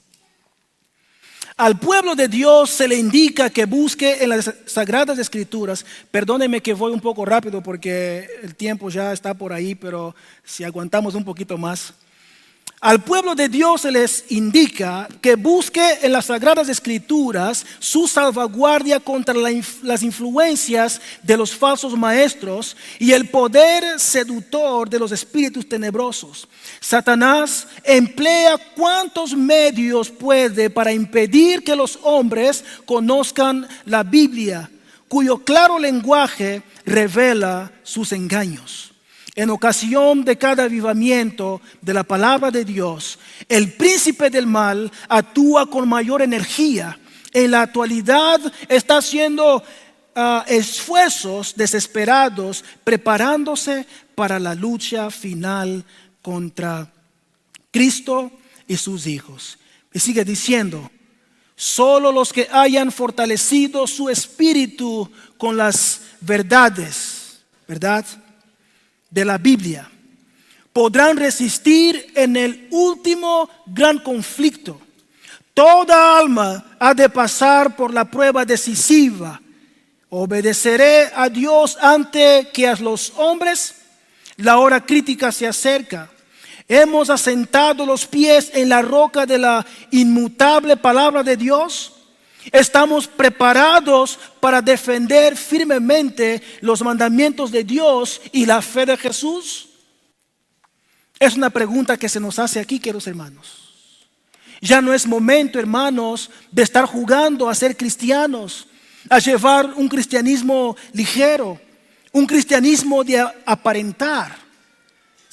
S1: al pueblo de Dios se le indica que busque en las sagradas escrituras. Perdónenme que voy un poco rápido porque el tiempo ya está por ahí, pero si aguantamos un poquito más. Al pueblo de Dios se les indica que busque en las Sagradas Escrituras su salvaguardia contra las influencias de los falsos maestros y el poder seductor de los espíritus tenebrosos. Satanás emplea cuantos medios puede para impedir que los hombres conozcan la Biblia, cuyo claro lenguaje revela sus engaños. En ocasión de cada avivamiento de la palabra de Dios, el príncipe del mal actúa con mayor energía. En la actualidad está haciendo esfuerzos desesperados, preparándose para la lucha final contra Cristo y sus hijos. Y sigue diciendo, solo los que hayan fortalecido su espíritu con las verdades, ¿verdad?, de la Biblia, podrán resistir en el último gran conflicto. Toda alma ha de pasar por la prueba decisiva. ¿Obedeceré a Dios antes que a los hombres? La hora crítica se acerca. Hemos asentado los pies en la roca de la inmutable palabra de Dios. ¿Estamos preparados para defender firmemente los mandamientos de Dios y la fe de Jesús? Es una pregunta que se nos hace aquí, queridos hermanos. Ya no es momento, hermanos, de estar jugando a ser cristianos, a llevar un cristianismo ligero, un cristianismo de aparentar.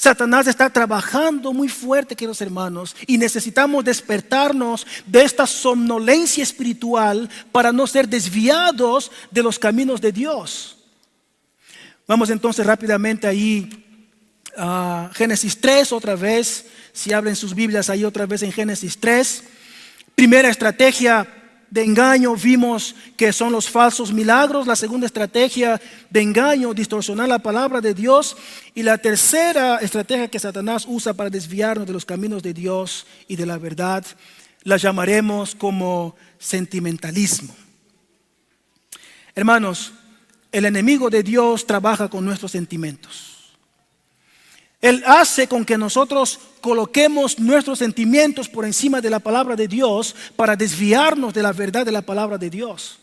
S1: Satanás está trabajando muy fuerte, queridos hermanos, y necesitamos despertarnos de esta somnolencia espiritual para no ser desviados de los caminos de Dios. Vamos entonces rápidamente ahí a Génesis 3 otra vez. Si abren sus Biblias ahí otra vez en Génesis 3. Primera estrategia de engaño vimos que son los falsos milagros. La segunda estrategia de engaño, distorsionar la palabra de Dios. Y la tercera estrategia que Satanás usa para desviarnos de los caminos de Dios y de la verdad, la llamaremos como sentimentalismo. Hermanos, el enemigo de Dios trabaja con nuestros sentimientos. Él hace con que nosotros coloquemos nuestros sentimientos por encima de la palabra de Dios para desviarnos de la verdad de la palabra de Dios.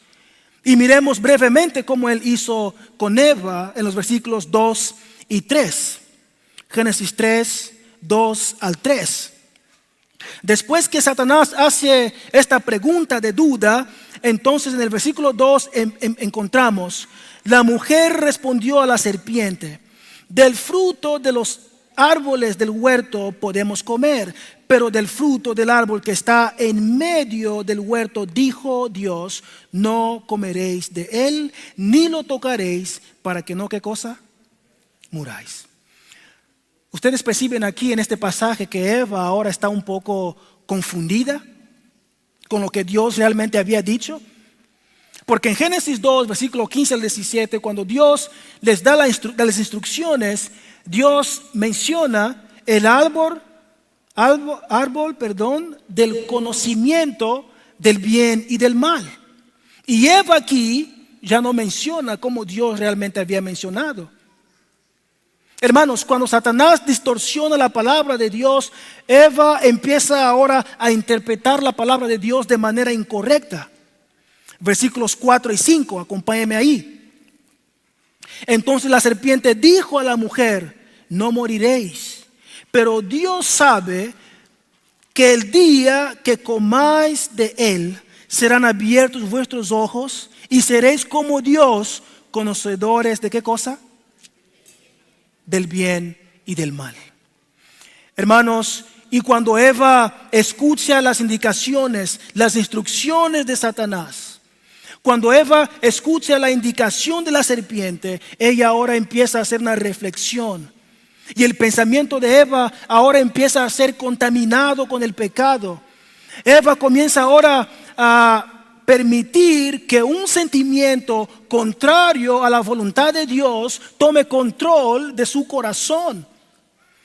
S1: Y miremos brevemente cómo Él hizo con Eva en los versículos 2 y 3. Génesis 3, 2 al 3. Después que Satanás hace esta pregunta de duda, entonces en el versículo 2 encontramos, la mujer respondió a la serpiente, del fruto de los árboles del huerto podemos comer, pero del fruto del árbol que está en medio del huerto, dijo Dios, no comeréis de él, ni lo tocaréis, para que no, ¿qué cosa? Muráis. Ustedes perciben aquí en este pasaje que Eva ahora está un poco confundida con lo que Dios realmente había dicho. Porque en Génesis 2, versículo 15 al 17, cuando Dios les da las instrucciones, Dios menciona el árbol del conocimiento del bien y del mal. Y Eva aquí ya no menciona como Dios realmente había mencionado. Hermanos, cuando Satanás distorsiona la palabra de Dios, Eva empieza ahora a interpretar la palabra de Dios de manera incorrecta. Versículos 4 y 5, acompáñenme ahí. Entonces la serpiente dijo a la mujer, no moriréis, pero Dios sabe que el día que comáis de él, serán abiertos vuestros ojos y seréis como Dios, conocedores de ¿qué cosa? Del bien y del mal. Hermanos, y cuando Eva escucha las indicaciones, las instrucciones de Satanás, cuando Eva escucha la indicación de la serpiente, ella ahora empieza a hacer una reflexión. Y el pensamiento de Eva ahora empieza a ser contaminado con el pecado. Eva comienza ahora a permitir que un sentimiento contrario a la voluntad de Dios tome control de su corazón.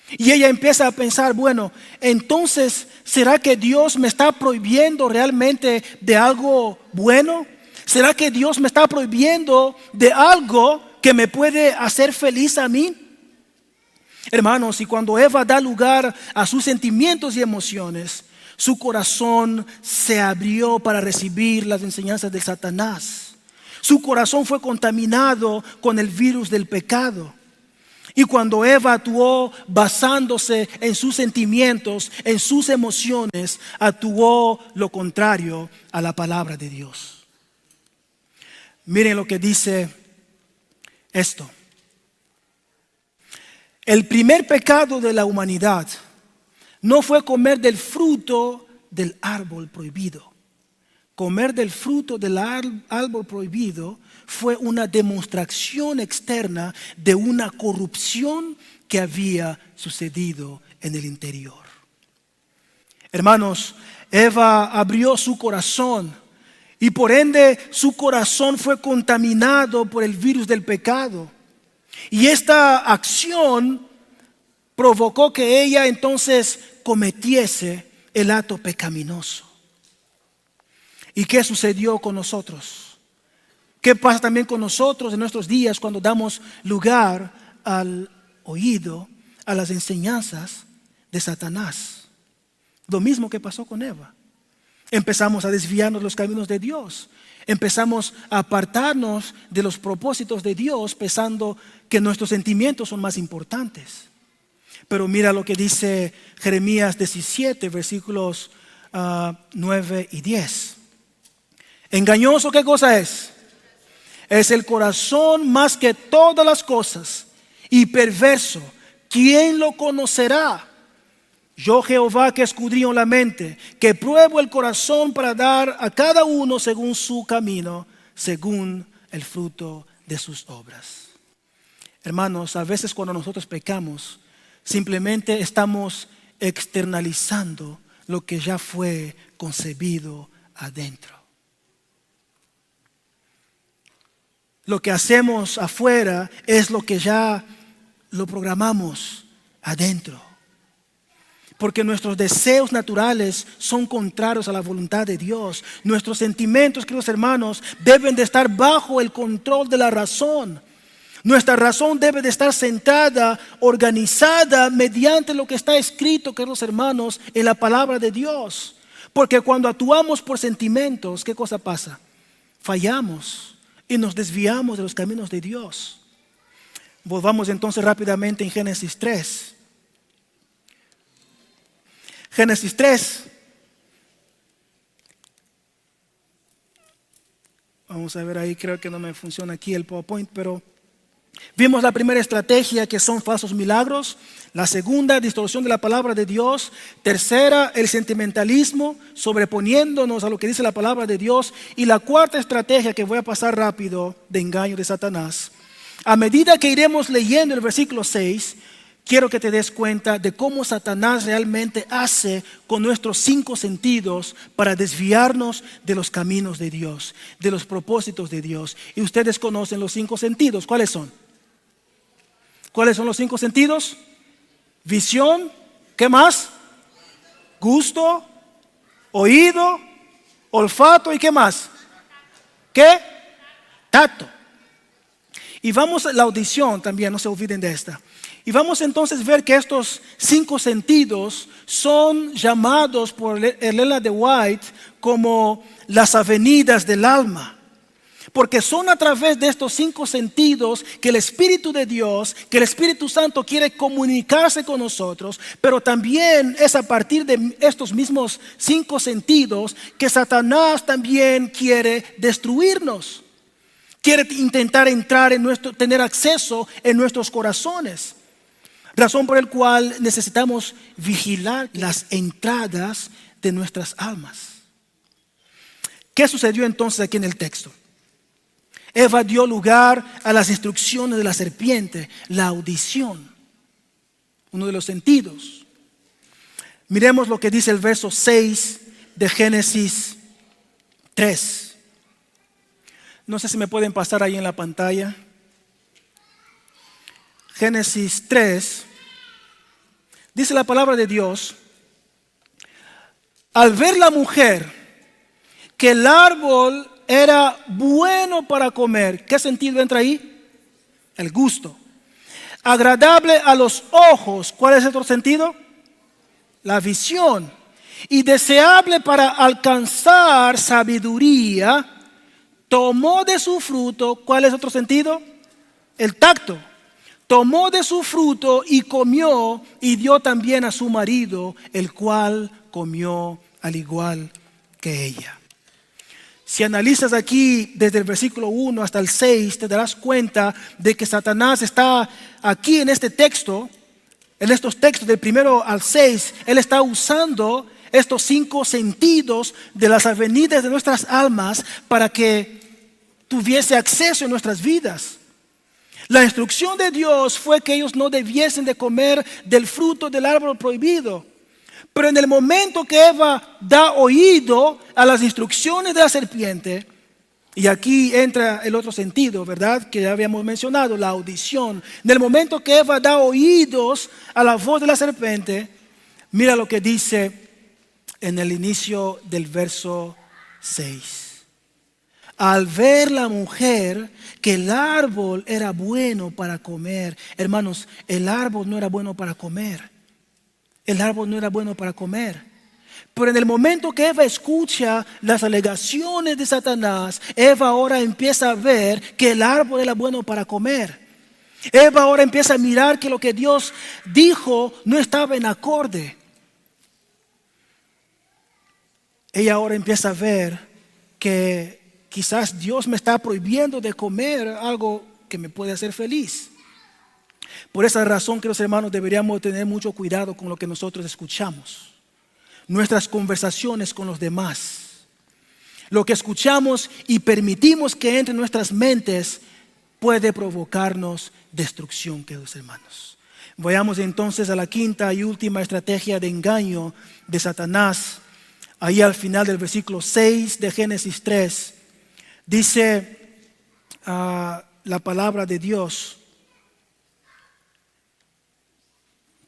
S1: Y ella empieza a pensar, bueno, entonces, ¿será que Dios me está prohibiendo realmente de algo bueno? ¿Será que Dios me está prohibiendo de algo que me puede hacer feliz a mí? Hermanos, y cuando Eva da lugar a sus sentimientos y emociones, su corazón se abrió para recibir las enseñanzas de Satanás. Su corazón fue contaminado con el virus del pecado. Y cuando Eva actuó basándose en sus sentimientos, en sus emociones, actuó lo contrario a la palabra de Dios. Miren lo que dice esto. El primer pecado de la humanidad no fue comer del fruto del árbol prohibido. Comer del fruto del árbol prohibido fue una demostración externa de una corrupción que había sucedido en el interior. Hermanos, Eva abrió su corazón y por ende su corazón fue contaminado por el virus del pecado. Y esta acción provocó que ella entonces cometiese el acto pecaminoso. ¿Y qué sucedió con nosotros? ¿Qué pasa también con nosotros en nuestros días cuando damos lugar al oído, a las enseñanzas de Satanás? Lo mismo que pasó con Eva. Empezamos a desviarnos de los caminos de Dios. Empezamos a apartarnos de los propósitos de Dios pensando que nuestros sentimientos son más importantes. Pero mira lo que dice Jeremías 17, versículos 9 y 10. ¿Engañoso qué cosa es? Es el corazón más que todas las cosas y perverso. ¿Quién lo conocerá? Yo Jehová que escudriño la mente, que pruebo el corazón para dar a cada uno según su camino, según el fruto de sus obras. Hermanos, a veces cuando nosotros pecamos, simplemente estamos externalizando lo que ya fue concebido adentro. Lo que hacemos afuera es lo que ya lo programamos adentro. Porque nuestros deseos naturales son contrarios a la voluntad de Dios. Nuestros sentimientos, queridos hermanos, deben de estar bajo el control de la razón. Nuestra razón debe de estar sentada, organizada mediante lo que está escrito, queridos hermanos, en la palabra de Dios. Porque cuando actuamos por sentimientos, ¿qué cosa pasa? Fallamos y nos desviamos de los caminos de Dios. Volvamos entonces rápidamente en Génesis 3. Génesis 3. Vamos a ver ahí, creo que no me funciona aquí el PowerPoint, pero vimos la primera estrategia, que son falsos milagros. La segunda, distorsión de la palabra de Dios. Tercera, el sentimentalismo, sobreponiéndonos a lo que dice la palabra de Dios. Y la cuarta estrategia, que voy a pasar rápido, de engaño de Satanás. A medida que iremos leyendo el versículo 6, quiero que te des cuenta de cómo Satanás realmente hace con nuestros 5 sentidos para desviarnos de los caminos de Dios, de los propósitos de Dios. Y ustedes conocen los 5 sentidos. ¿Cuáles son? ¿Cuáles son los 5 sentidos? Visión, ¿qué más? Gusto, oído, olfato y ¿qué más? ¿Qué? Tacto. Y vamos a la audición también, no se olviden de esta. Y vamos entonces a ver que estos 5 sentidos son llamados por Ellen de White como las avenidas del alma. Porque son a través de estos 5 sentidos que el Espíritu de Dios, que el Espíritu Santo quiere comunicarse con nosotros. Pero también es a partir de estos mismos 5 sentidos que Satanás también quiere destruirnos. Quiere intentar entrar en tener acceso en nuestros corazones. Razón por la cual necesitamos vigilar las entradas de nuestras almas. ¿Qué sucedió entonces aquí en el texto? Eva dio lugar a las instrucciones de la serpiente, la audición, uno de los sentidos. Miremos lo que dice el verso 6 de Génesis 3. No sé si me pueden pasar ahí en la pantalla. Génesis 3, dice la palabra de Dios: al ver la mujer que el árbol era bueno para comer, ¿qué sentido entra ahí? El gusto. agradable a los ojos. ¿Cuál es el otro sentido? La visión. Y deseable para alcanzar sabiduría, tomó de su fruto. ¿Cuál es otro sentido? El tacto. Tomó de su fruto y comió, y dio también a su marido, el cual comió al igual que ella. Si analizas aquí desde el versículo 1 hasta el 6, te darás cuenta de que Satanás está aquí en este texto, en estos textos del 1 al 6, él está usando estos 5 sentidos de las avenidas de nuestras almas para que tuviese acceso en nuestras vidas. La instrucción de Dios fue que ellos no debiesen de comer del fruto del árbol prohibido. Pero en el momento que Eva da oído a las instrucciones de la serpiente, y aquí entra el otro sentido, ¿verdad? Que ya habíamos mencionado, la audición. En el momento que Eva da oídos a la voz de la serpiente, mira lo que dice en el inicio del verso 6. Al ver la mujer que el árbol era bueno para comer. Hermanos, el árbol no era bueno para comer. El árbol no era bueno para comer. Pero en el momento que Eva escucha las alegaciones de Satanás, Eva ahora empieza a ver que el árbol era bueno para comer. Eva ahora empieza a mirar que lo que Dios dijo no estaba en acorde. Ella ahora empieza a ver que quizás Dios me está prohibiendo de comer algo que me puede hacer feliz. Por esa razón, queridos hermanos, deberíamos tener mucho cuidado con lo que nosotros escuchamos. Nuestras conversaciones con los demás. Lo que escuchamos y permitimos que entre en nuestras mentes puede provocarnos destrucción, queridos hermanos. Vayamos entonces a la quinta y última estrategia de engaño de Satanás. Ahí al final del versículo 6 de Génesis 3. Dice la palabra de Dios.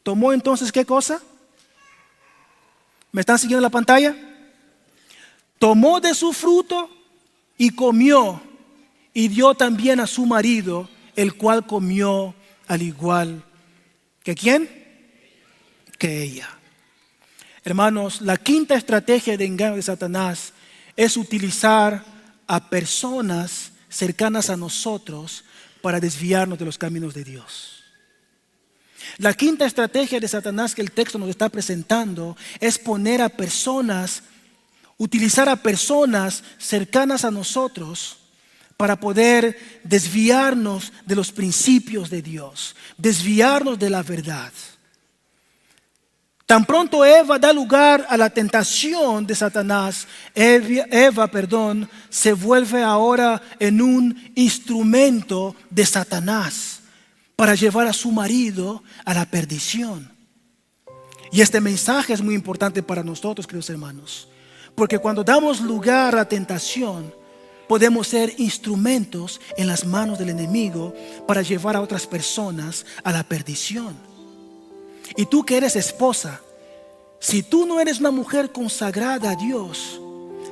S1: ¿Tomó entonces qué cosa? ¿Me están siguiendo en la pantalla? Tomó de su fruto y comió, y dio también a su marido, el cual comió al igual que ¿quién? Que ella. Hermanos, la quinta estrategia de engaño de Satanás es utilizar a personas cercanas a nosotros para desviarnos de los caminos de Dios. La quinta estrategia de Satanás que el texto nos está presentando es utilizar a personas cercanas a nosotros para poder desviarnos de los principios de Dios, desviarnos de la verdad. Tan pronto Eva da lugar a la tentación de Satanás, Eva, se vuelve ahora en un instrumento de Satanás para llevar a su marido a la perdición. Y este mensaje es muy importante para nosotros, queridos hermanos, porque cuando damos lugar a la tentación, podemos ser instrumentos en las manos del enemigo para llevar a otras personas a la perdición. Y tú que eres esposa, si tú no eres una mujer consagrada a Dios,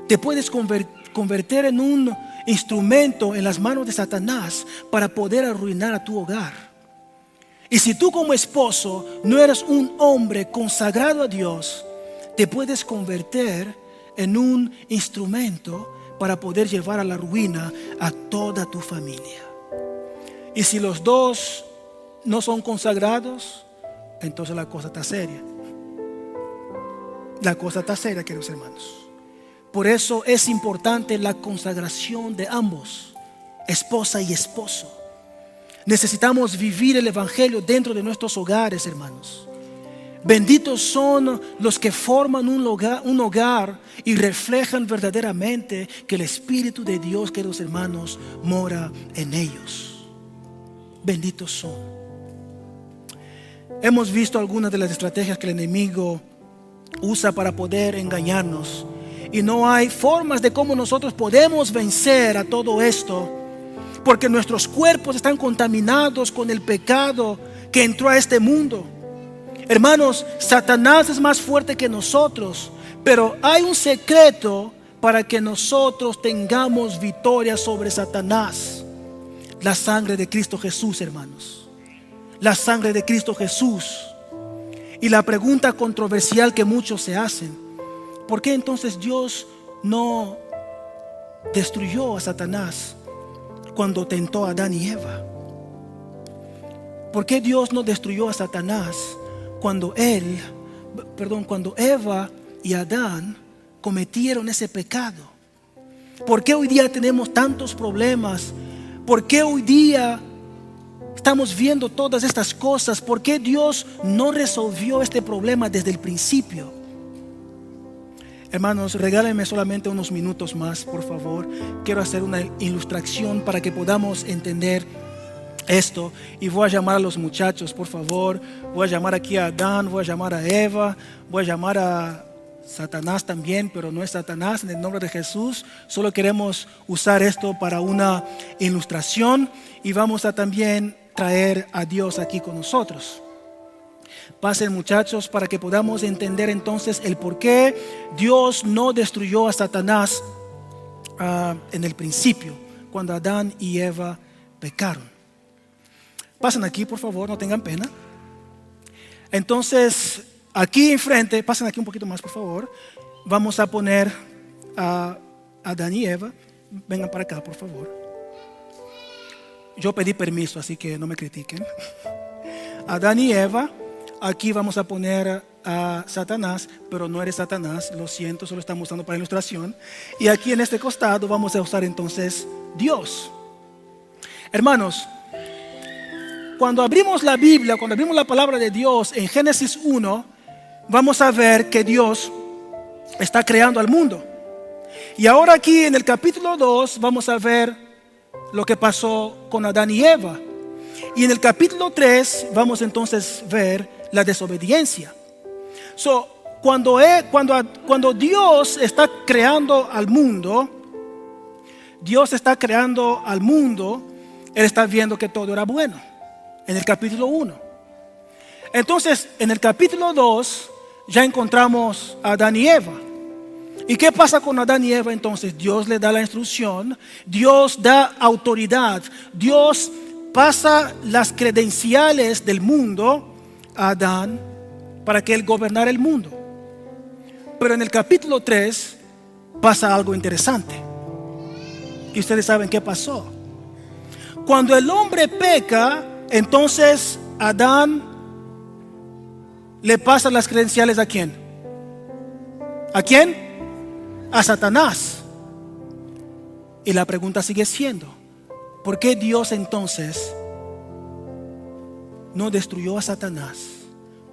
S1: te puedes convertir en un instrumento en las manos de Satanás para poder arruinar a tu hogar. Y si tú como esposo no eres un hombre consagrado a Dios, te puedes convertir en un instrumento para poder llevar a la ruina a toda tu familia. Y si los dos no son consagrados, entonces la cosa está seria. La cosa está seria, queridos hermanos. Por eso es importante la consagración de ambos, esposa y esposo. Necesitamos vivir el evangelio dentro de nuestros hogares, hermanos. Benditos son los que forman un hogar y reflejan verdaderamente que el Espíritu de Dios, queridos hermanos, mora en ellos. Benditos son. Hemos visto algunas de las estrategias que el enemigo usa para poder engañarnos. Y no hay formas de cómo nosotros podemos vencer a todo esto, porque nuestros cuerpos están contaminados con el pecado que entró a este mundo. Hermanos, Satanás es más fuerte que nosotros, pero hay un secreto para que nosotros tengamos victoria sobre Satanás. La sangre de Cristo Jesús, hermanos. la sangre de Cristo Jesús. Y la pregunta controversial que muchos se hacen: ¿por qué entonces Dios no destruyó a Satanás cuando tentó a Adán y Eva? ¿Por qué Dios no destruyó a Satanás cuando Eva y Adán cometieron ese pecado? ¿Por qué hoy día tenemos tantos problemas? ¿Por qué hoy día estamos viendo todas estas cosas? ¿Por qué Dios no resolvió este problema desde el principio? Hermanos, regálenme solamente unos minutos más, por favor. Quiero hacer una ilustración para que podamos entender esto. Y voy a llamar a los muchachos, por favor. Voy a llamar aquí a Adán, voy a llamar a Eva, voy a llamar a Satanás también, pero no es Satanás, en el nombre de Jesús. Solo queremos usar esto para una ilustración, y vamos a también traer a Dios aquí con nosotros. Pasen, muchachos, para que podamos entender entonces el por qué Dios no destruyó a Satanás en el principio, cuando Adán y Eva pecaron. Pasen aquí, por favor, no tengan pena. Entonces, aquí enfrente, pasen aquí un poquito más, por favor. Vamos a poner a Adán y Eva. Vengan para acá, por favor. Yo pedí permiso, así que no me critiquen. Adán y Eva. Aquí vamos a poner a Satanás, pero no eres Satanás, lo siento, solo estamos usando para ilustración. Y aquí en este costado vamos a usar entonces Dios. Hermanos, cuando abrimos la Biblia, cuando abrimos la palabra de Dios en Génesis 1, vamos a ver que Dios está creando al mundo. Y ahora aquí en el capítulo 2 vamos a ver lo que pasó con Adán y Eva. Y en el capítulo 3 vamos entonces a ver la desobediencia. Cuando Dios está creando al mundo, Él está viendo que todo era bueno. En el capítulo 1. Entonces, en el capítulo 2 ya encontramos a Adán y Eva. ¿Y qué pasa con Adán y Eva? Entonces Dios le da la instrucción, Dios da autoridad, Dios pasa las credenciales del mundo a Adán para que él gobernara el mundo. Pero en el capítulo 3 pasa algo interesante. Y ustedes saben qué pasó. Cuando el hombre peca, entonces Adán le pasa las credenciales ¿a quién? ¿A quién? A Satanás. Y la pregunta sigue siendo: ¿por qué Dios entonces no destruyó a Satanás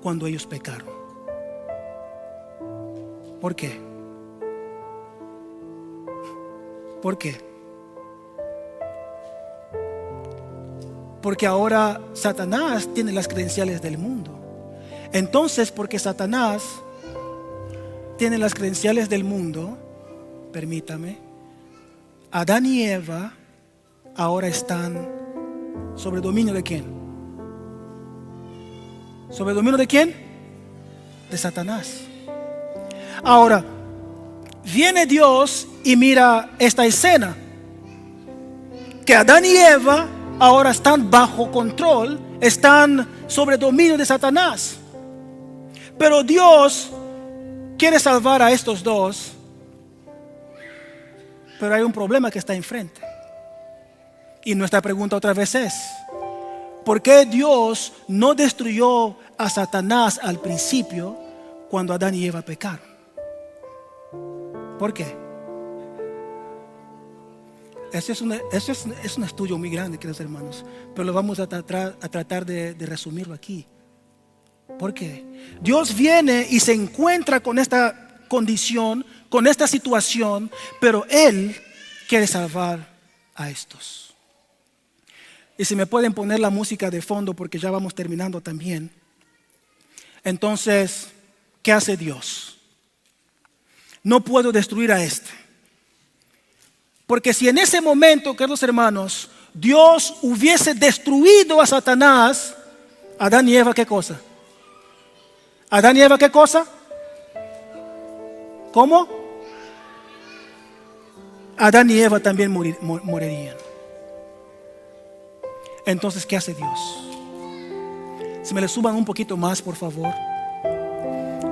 S1: cuando ellos pecaron? ¿Por qué? ¿Por qué? Porque ahora Satanás tiene las credenciales del mundo. Entonces, porque Satanás tiene las credenciales del mundo, permítame, Adán y Eva ahora están sobre dominio ¿de quién? ¿Sobre dominio de quién? De Satanás. Ahora, viene Dios y mira esta escena, que Adán y Eva ahora están bajo control, están sobre dominio de Satanás. Pero Dios quiere salvar a estos dos, pero hay un problema que está enfrente. Y nuestra pregunta otra vez es: ¿por qué Dios no destruyó a Satanás al principio cuando Adán y Eva pecaron? ¿Por qué? Ese es un estudio muy grande, queridos hermanos, pero lo vamos a tratar de resumirlo aquí. ¿Por qué? Dios viene y se encuentra con esta condición, con esta situación, pero Él quiere salvar a estos. Y si me pueden poner la música de fondo, porque ya vamos terminando también. Entonces, ¿qué hace Dios? No puedo destruir a este. Porque si en ese momento, queridos hermanos, Dios hubiese destruido a Satanás, Adán y Eva, ¿qué cosa? ¿Adán y Eva qué cosa? ¿Cómo? Adán y Eva también morirían. Entonces, ¿qué hace Dios? Si me le suban un poquito más, por favor.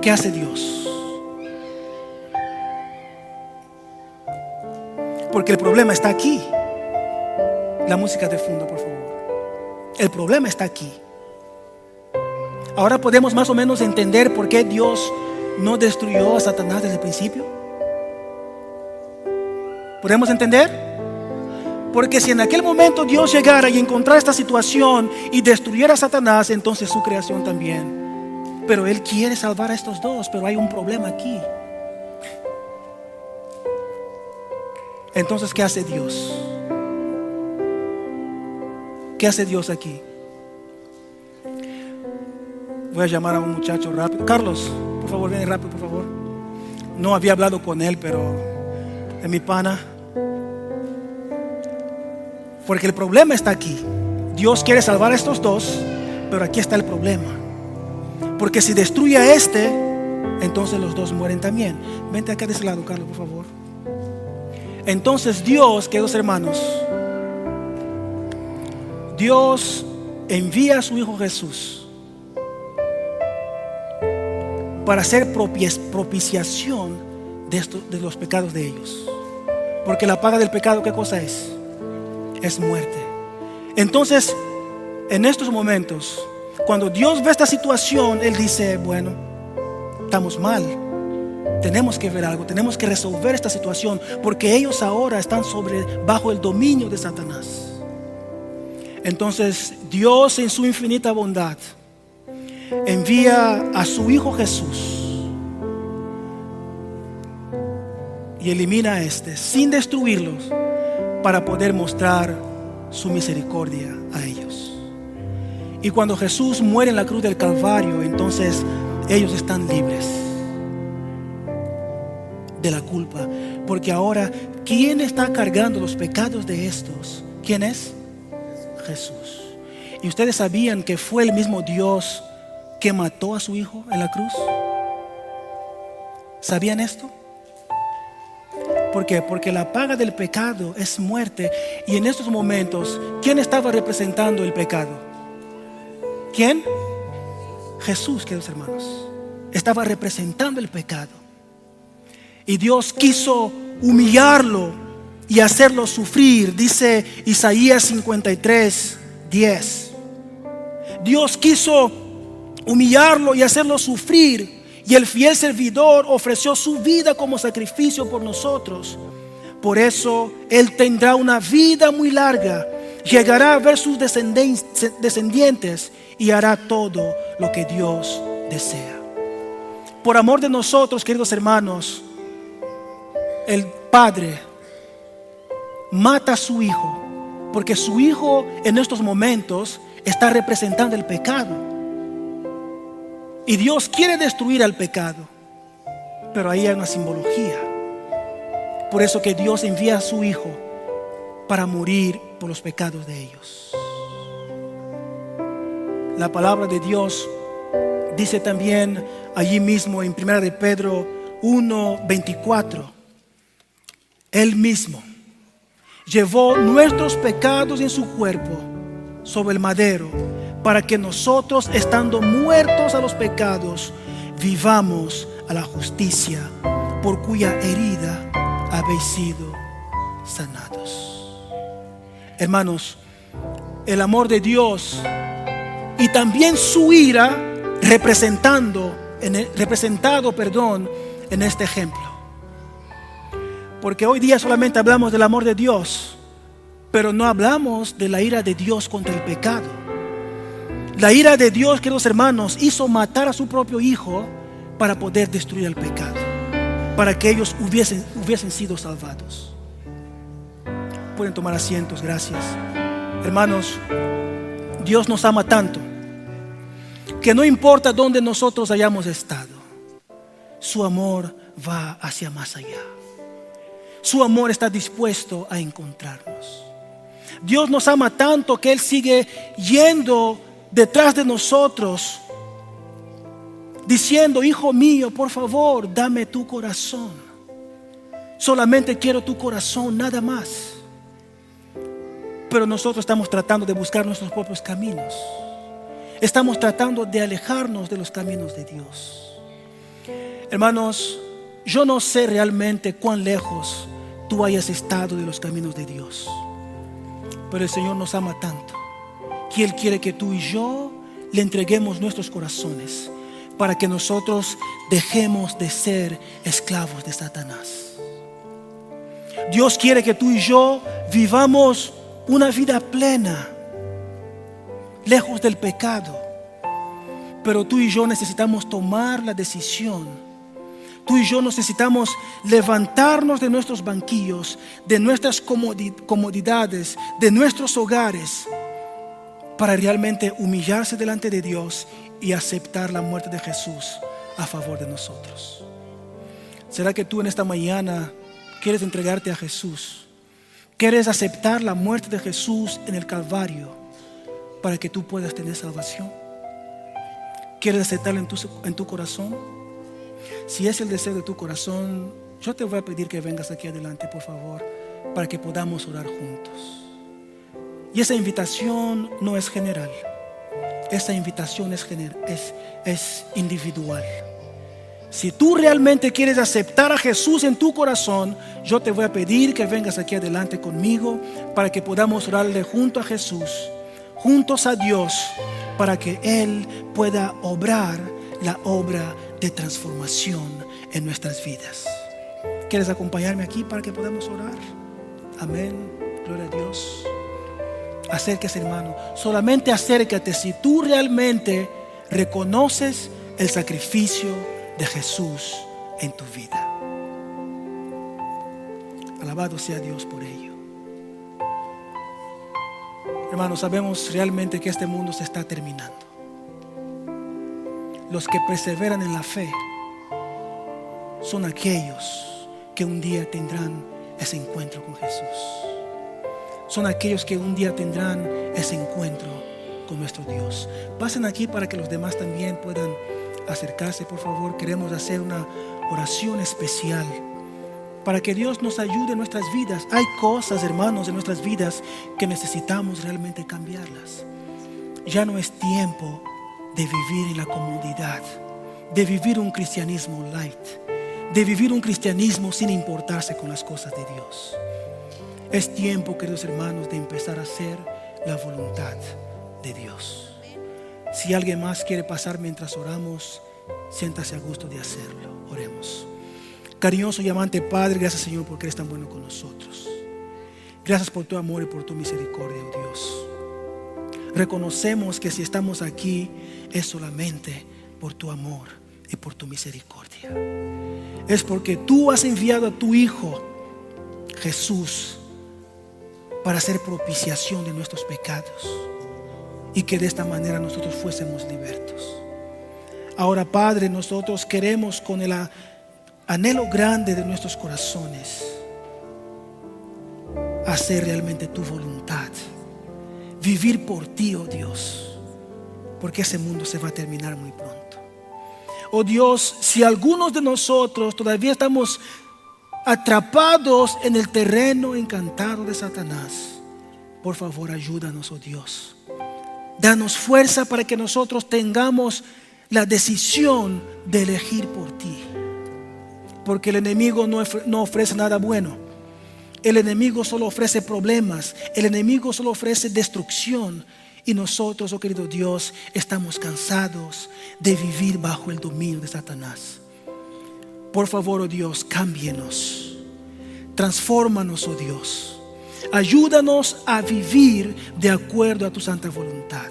S1: ¿Qué hace Dios? Porque el problema está aquí. La música de fondo, por favor. El problema está aquí. Ahora podemos más o menos entender por qué Dios no destruyó a Satanás desde el principio. ¿Podemos entender? Porque si en aquel momento Dios llegara y encontrara esta situación y destruyera a Satanás, entonces su creación también. Pero Él quiere salvar a estos dos, pero hay un problema aquí. Entonces, ¿qué hace Dios? ¿Qué hace Dios aquí? Voy a llamar a un muchacho rápido. Carlos, por favor, ven rápido, por favor. No había hablado con él, pero es mi pana. Porque el problema está aquí. Dios quiere salvar a estos dos, pero aquí está el problema. Porque si destruye a este, entonces los dos mueren también. Vente acá de ese lado, Carlos, por favor. Entonces Dios, queridos hermanos, Dios envía a su Hijo Jesús para hacer propiciación de los pecados de ellos. Porque la paga del pecado, ¿qué cosa es? Es muerte. Entonces, en estos momentos, cuando Dios ve esta situación, Él dice, bueno, estamos mal. Tenemos que ver algo, tenemos que resolver esta situación, porque ellos ahora están bajo el dominio de Satanás. Entonces Dios, en su infinita bondad, envía a su Hijo Jesús y elimina a este sin destruirlos, para poder mostrar su misericordia a ellos. Y cuando Jesús muere en la cruz del Calvario, entonces ellos están libres de la culpa, porque ahora, ¿quién está cargando los pecados de estos? ¿Quién es? Jesús. ¿Y ustedes sabían que fue el mismo Dios que mató a su Hijo en la cruz? ¿Sabían esto? ¿Por qué? Porque la paga del pecado es muerte. Y en estos momentos, ¿quién estaba representando el pecado? ¿Quién? Jesús, queridos hermanos. Estaba representando el pecado. Y Dios quiso humillarlo y hacerlo sufrir. Dice Isaías 53:10. Dios quiso humillarlo y hacerlo sufrir. Y el fiel servidor ofreció su vida como sacrificio por nosotros. Por eso Él tendrá una vida muy larga. Llegará a ver sus descendientes y hará todo lo que Dios desea. Por amor de nosotros, queridos hermanos, el Padre mata a su Hijo, porque su Hijo en estos momentos está representando el pecado. Y Dios quiere destruir al pecado, pero ahí hay una simbología. Por eso que Dios envía a su Hijo para morir por los pecados de ellos. La palabra de Dios dice también allí mismo en 1 de Pedro 1:24. Él mismo llevó nuestros pecados en su cuerpo sobre el madero, para que nosotros, estando muertos a los pecados, vivamos a la justicia, por cuya herida habéis sido sanados. Hermanos, el amor de Dios y también su ira representado en este ejemplo. Porque hoy día solamente hablamos del amor de Dios, pero no hablamos de la ira de Dios contra el pecado. La ira de Dios, queridos hermanos, hizo matar a su propio Hijo para poder destruir el pecado, para que ellos hubiesen sido salvados. Pueden tomar asientos, gracias. Hermanos, Dios nos ama tanto que no importa dónde nosotros hayamos estado, su amor va hacia más allá. Su amor está dispuesto a encontrarnos. Dios nos ama tanto que Él sigue yendo detrás de nosotros, diciendo: hijo mío, por favor, dame tu corazón. Solamente quiero tu corazón, nada más. Pero nosotros estamos tratando de buscar nuestros propios caminos. Estamos tratando de alejarnos de los caminos de Dios. Hermanos, yo no sé realmente cuán lejos tú hayas estado de los caminos de Dios, pero el Señor nos ama tanto que Él quiere que tú y yo le entreguemos nuestros corazones para que nosotros dejemos de ser esclavos de Satanás. Dios quiere que tú y yo vivamos una vida plena, lejos del pecado. Pero tú y yo necesitamos tomar la decisión. Tú y yo necesitamos levantarnos de nuestros banquillos, de nuestras comodidades, de nuestros hogares, para realmente humillarse delante de Dios y aceptar la muerte de Jesús a favor de nosotros. ¿Será que tú en esta mañana quieres entregarte a Jesús? ¿Quieres aceptar la muerte de Jesús en el Calvario para que tú puedas tener salvación? ¿Quieres aceptarlo en tu corazón? Si es el deseo de tu corazón, yo te voy a pedir que vengas aquí adelante, por favor, para que podamos orar juntos. Y esa invitación no es general. Esa invitación es individual. Si tú realmente quieres aceptar a Jesús en tu corazón, yo te voy a pedir que vengas aquí adelante conmigo para que podamos orarle junto a Jesús, juntos a Dios, para que Él pueda obrar la obra de transformación en nuestras vidas. ¿Quieres acompañarme aquí para que podamos orar? Amén. Gloria a Dios. Acérquese, hermano. Solamente acércate si tú realmente reconoces el sacrificio de Jesús en tu vida. Alabado sea Dios por ello. Hermanos, sabemos realmente que este mundo se está terminando. Los que perseveran en la fe son aquellos que un día tendrán ese encuentro con Jesús. Son aquellos que un día tendrán ese encuentro con nuestro Dios. Pasen aquí para que los demás también puedan acercarse, por favor. Queremos hacer una oración especial para que Dios nos ayude en nuestras vidas. Hay cosas, hermanos, en nuestras vidas que necesitamos realmente cambiarlas. Ya no es tiempo de vivir en la comodidad, de vivir un cristianismo light, de vivir un cristianismo sin importarse con las cosas de Dios. Es tiempo, queridos hermanos, de empezar a hacer la voluntad de Dios. Si alguien más quiere pasar mientras oramos, siéntase a gusto de hacerlo. Oremos. Cariñoso y amante Padre, gracias, Señor, porque eres tan bueno con nosotros. Gracias por tu amor y por tu misericordia, oh Dios. Reconocemos que si estamos aquí es solamente por tu amor y por tu misericordia. Es porque tú has enviado a tu Hijo Jesús para hacer propiciación de nuestros pecados y que de esta manera nosotros fuésemos libertos. Ahora, Padre, nosotros queremos con el anhelo grande de nuestros corazones hacer realmente tu voluntad, vivir por ti, oh Dios, porque ese mundo se va a terminar muy pronto. Oh Dios, si algunos de nosotros todavía estamos atrapados en el terreno encantado de Satanás, por favor ayúdanos, oh Dios. Danos fuerza para que nosotros tengamos la decisión de elegir por ti, porque el enemigo no ofrece nada bueno. El enemigo solo ofrece problemas, el enemigo solo ofrece destrucción. Y nosotros, oh querido Dios, estamos cansados de vivir bajo el dominio de Satanás. Por favor, oh Dios, cámbienos, transfórmanos, oh Dios. Ayúdanos a vivir de acuerdo a tu santa voluntad.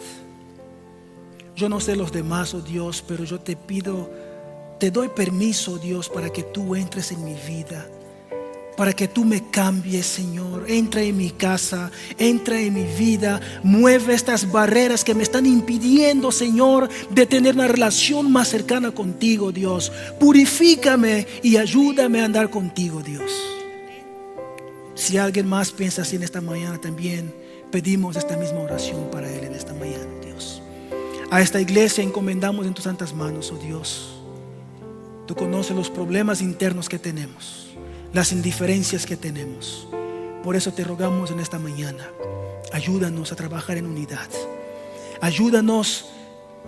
S1: Yo no sé los demás, oh Dios, pero yo te pido, te doy permiso, oh Dios, para que tú entres en mi vida, para que tú me cambies, Señor. Entra en mi casa, entra en mi vida, mueve estas barreras que me están impidiendo, Señor, de tener una relación más cercana contigo, Dios. Purifícame y ayúdame a andar contigo, Dios. Si alguien más piensa así en esta mañana, también pedimos esta misma oración para él en esta mañana, Dios. A esta iglesia encomendamos en tus santas manos, oh Dios. Tú conoces los problemas internos que tenemos, las indiferencias que tenemos. Por eso te rogamos en esta mañana, ayúdanos a trabajar en unidad. Ayúdanos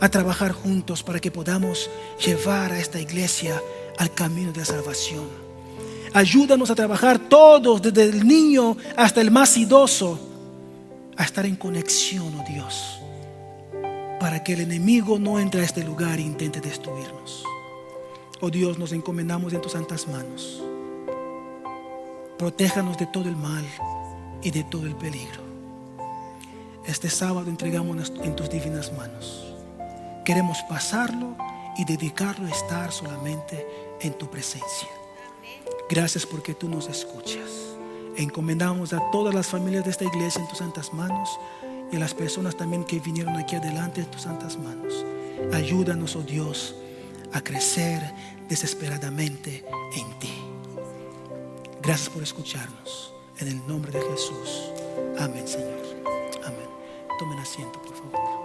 S1: a trabajar juntos para que podamos llevar a esta iglesia al camino de la salvación. Ayúdanos a trabajar todos, desde el niño hasta el más idoso, a estar en conexión, oh Dios, para que el enemigo no entre a este lugar e intente destruirnos. Oh Dios, nos encomendamos en tus santas manos. Protéjanos de todo el mal y de todo el peligro. Este sábado entregamos en tus divinas manos. Queremos pasarlo y dedicarlo a estar solamente en tu presencia. Gracias porque tú nos escuchas. Encomendamos a todas las familias de esta iglesia en tus santas manos y a las personas también que vinieron aquí adelante en tus santas manos. Ayúdanos, oh Dios, a crecer desesperadamente en ti. Gracias por escucharnos. En el nombre de Jesús. Amén, Señor. Amén. Tomen asiento, por favor.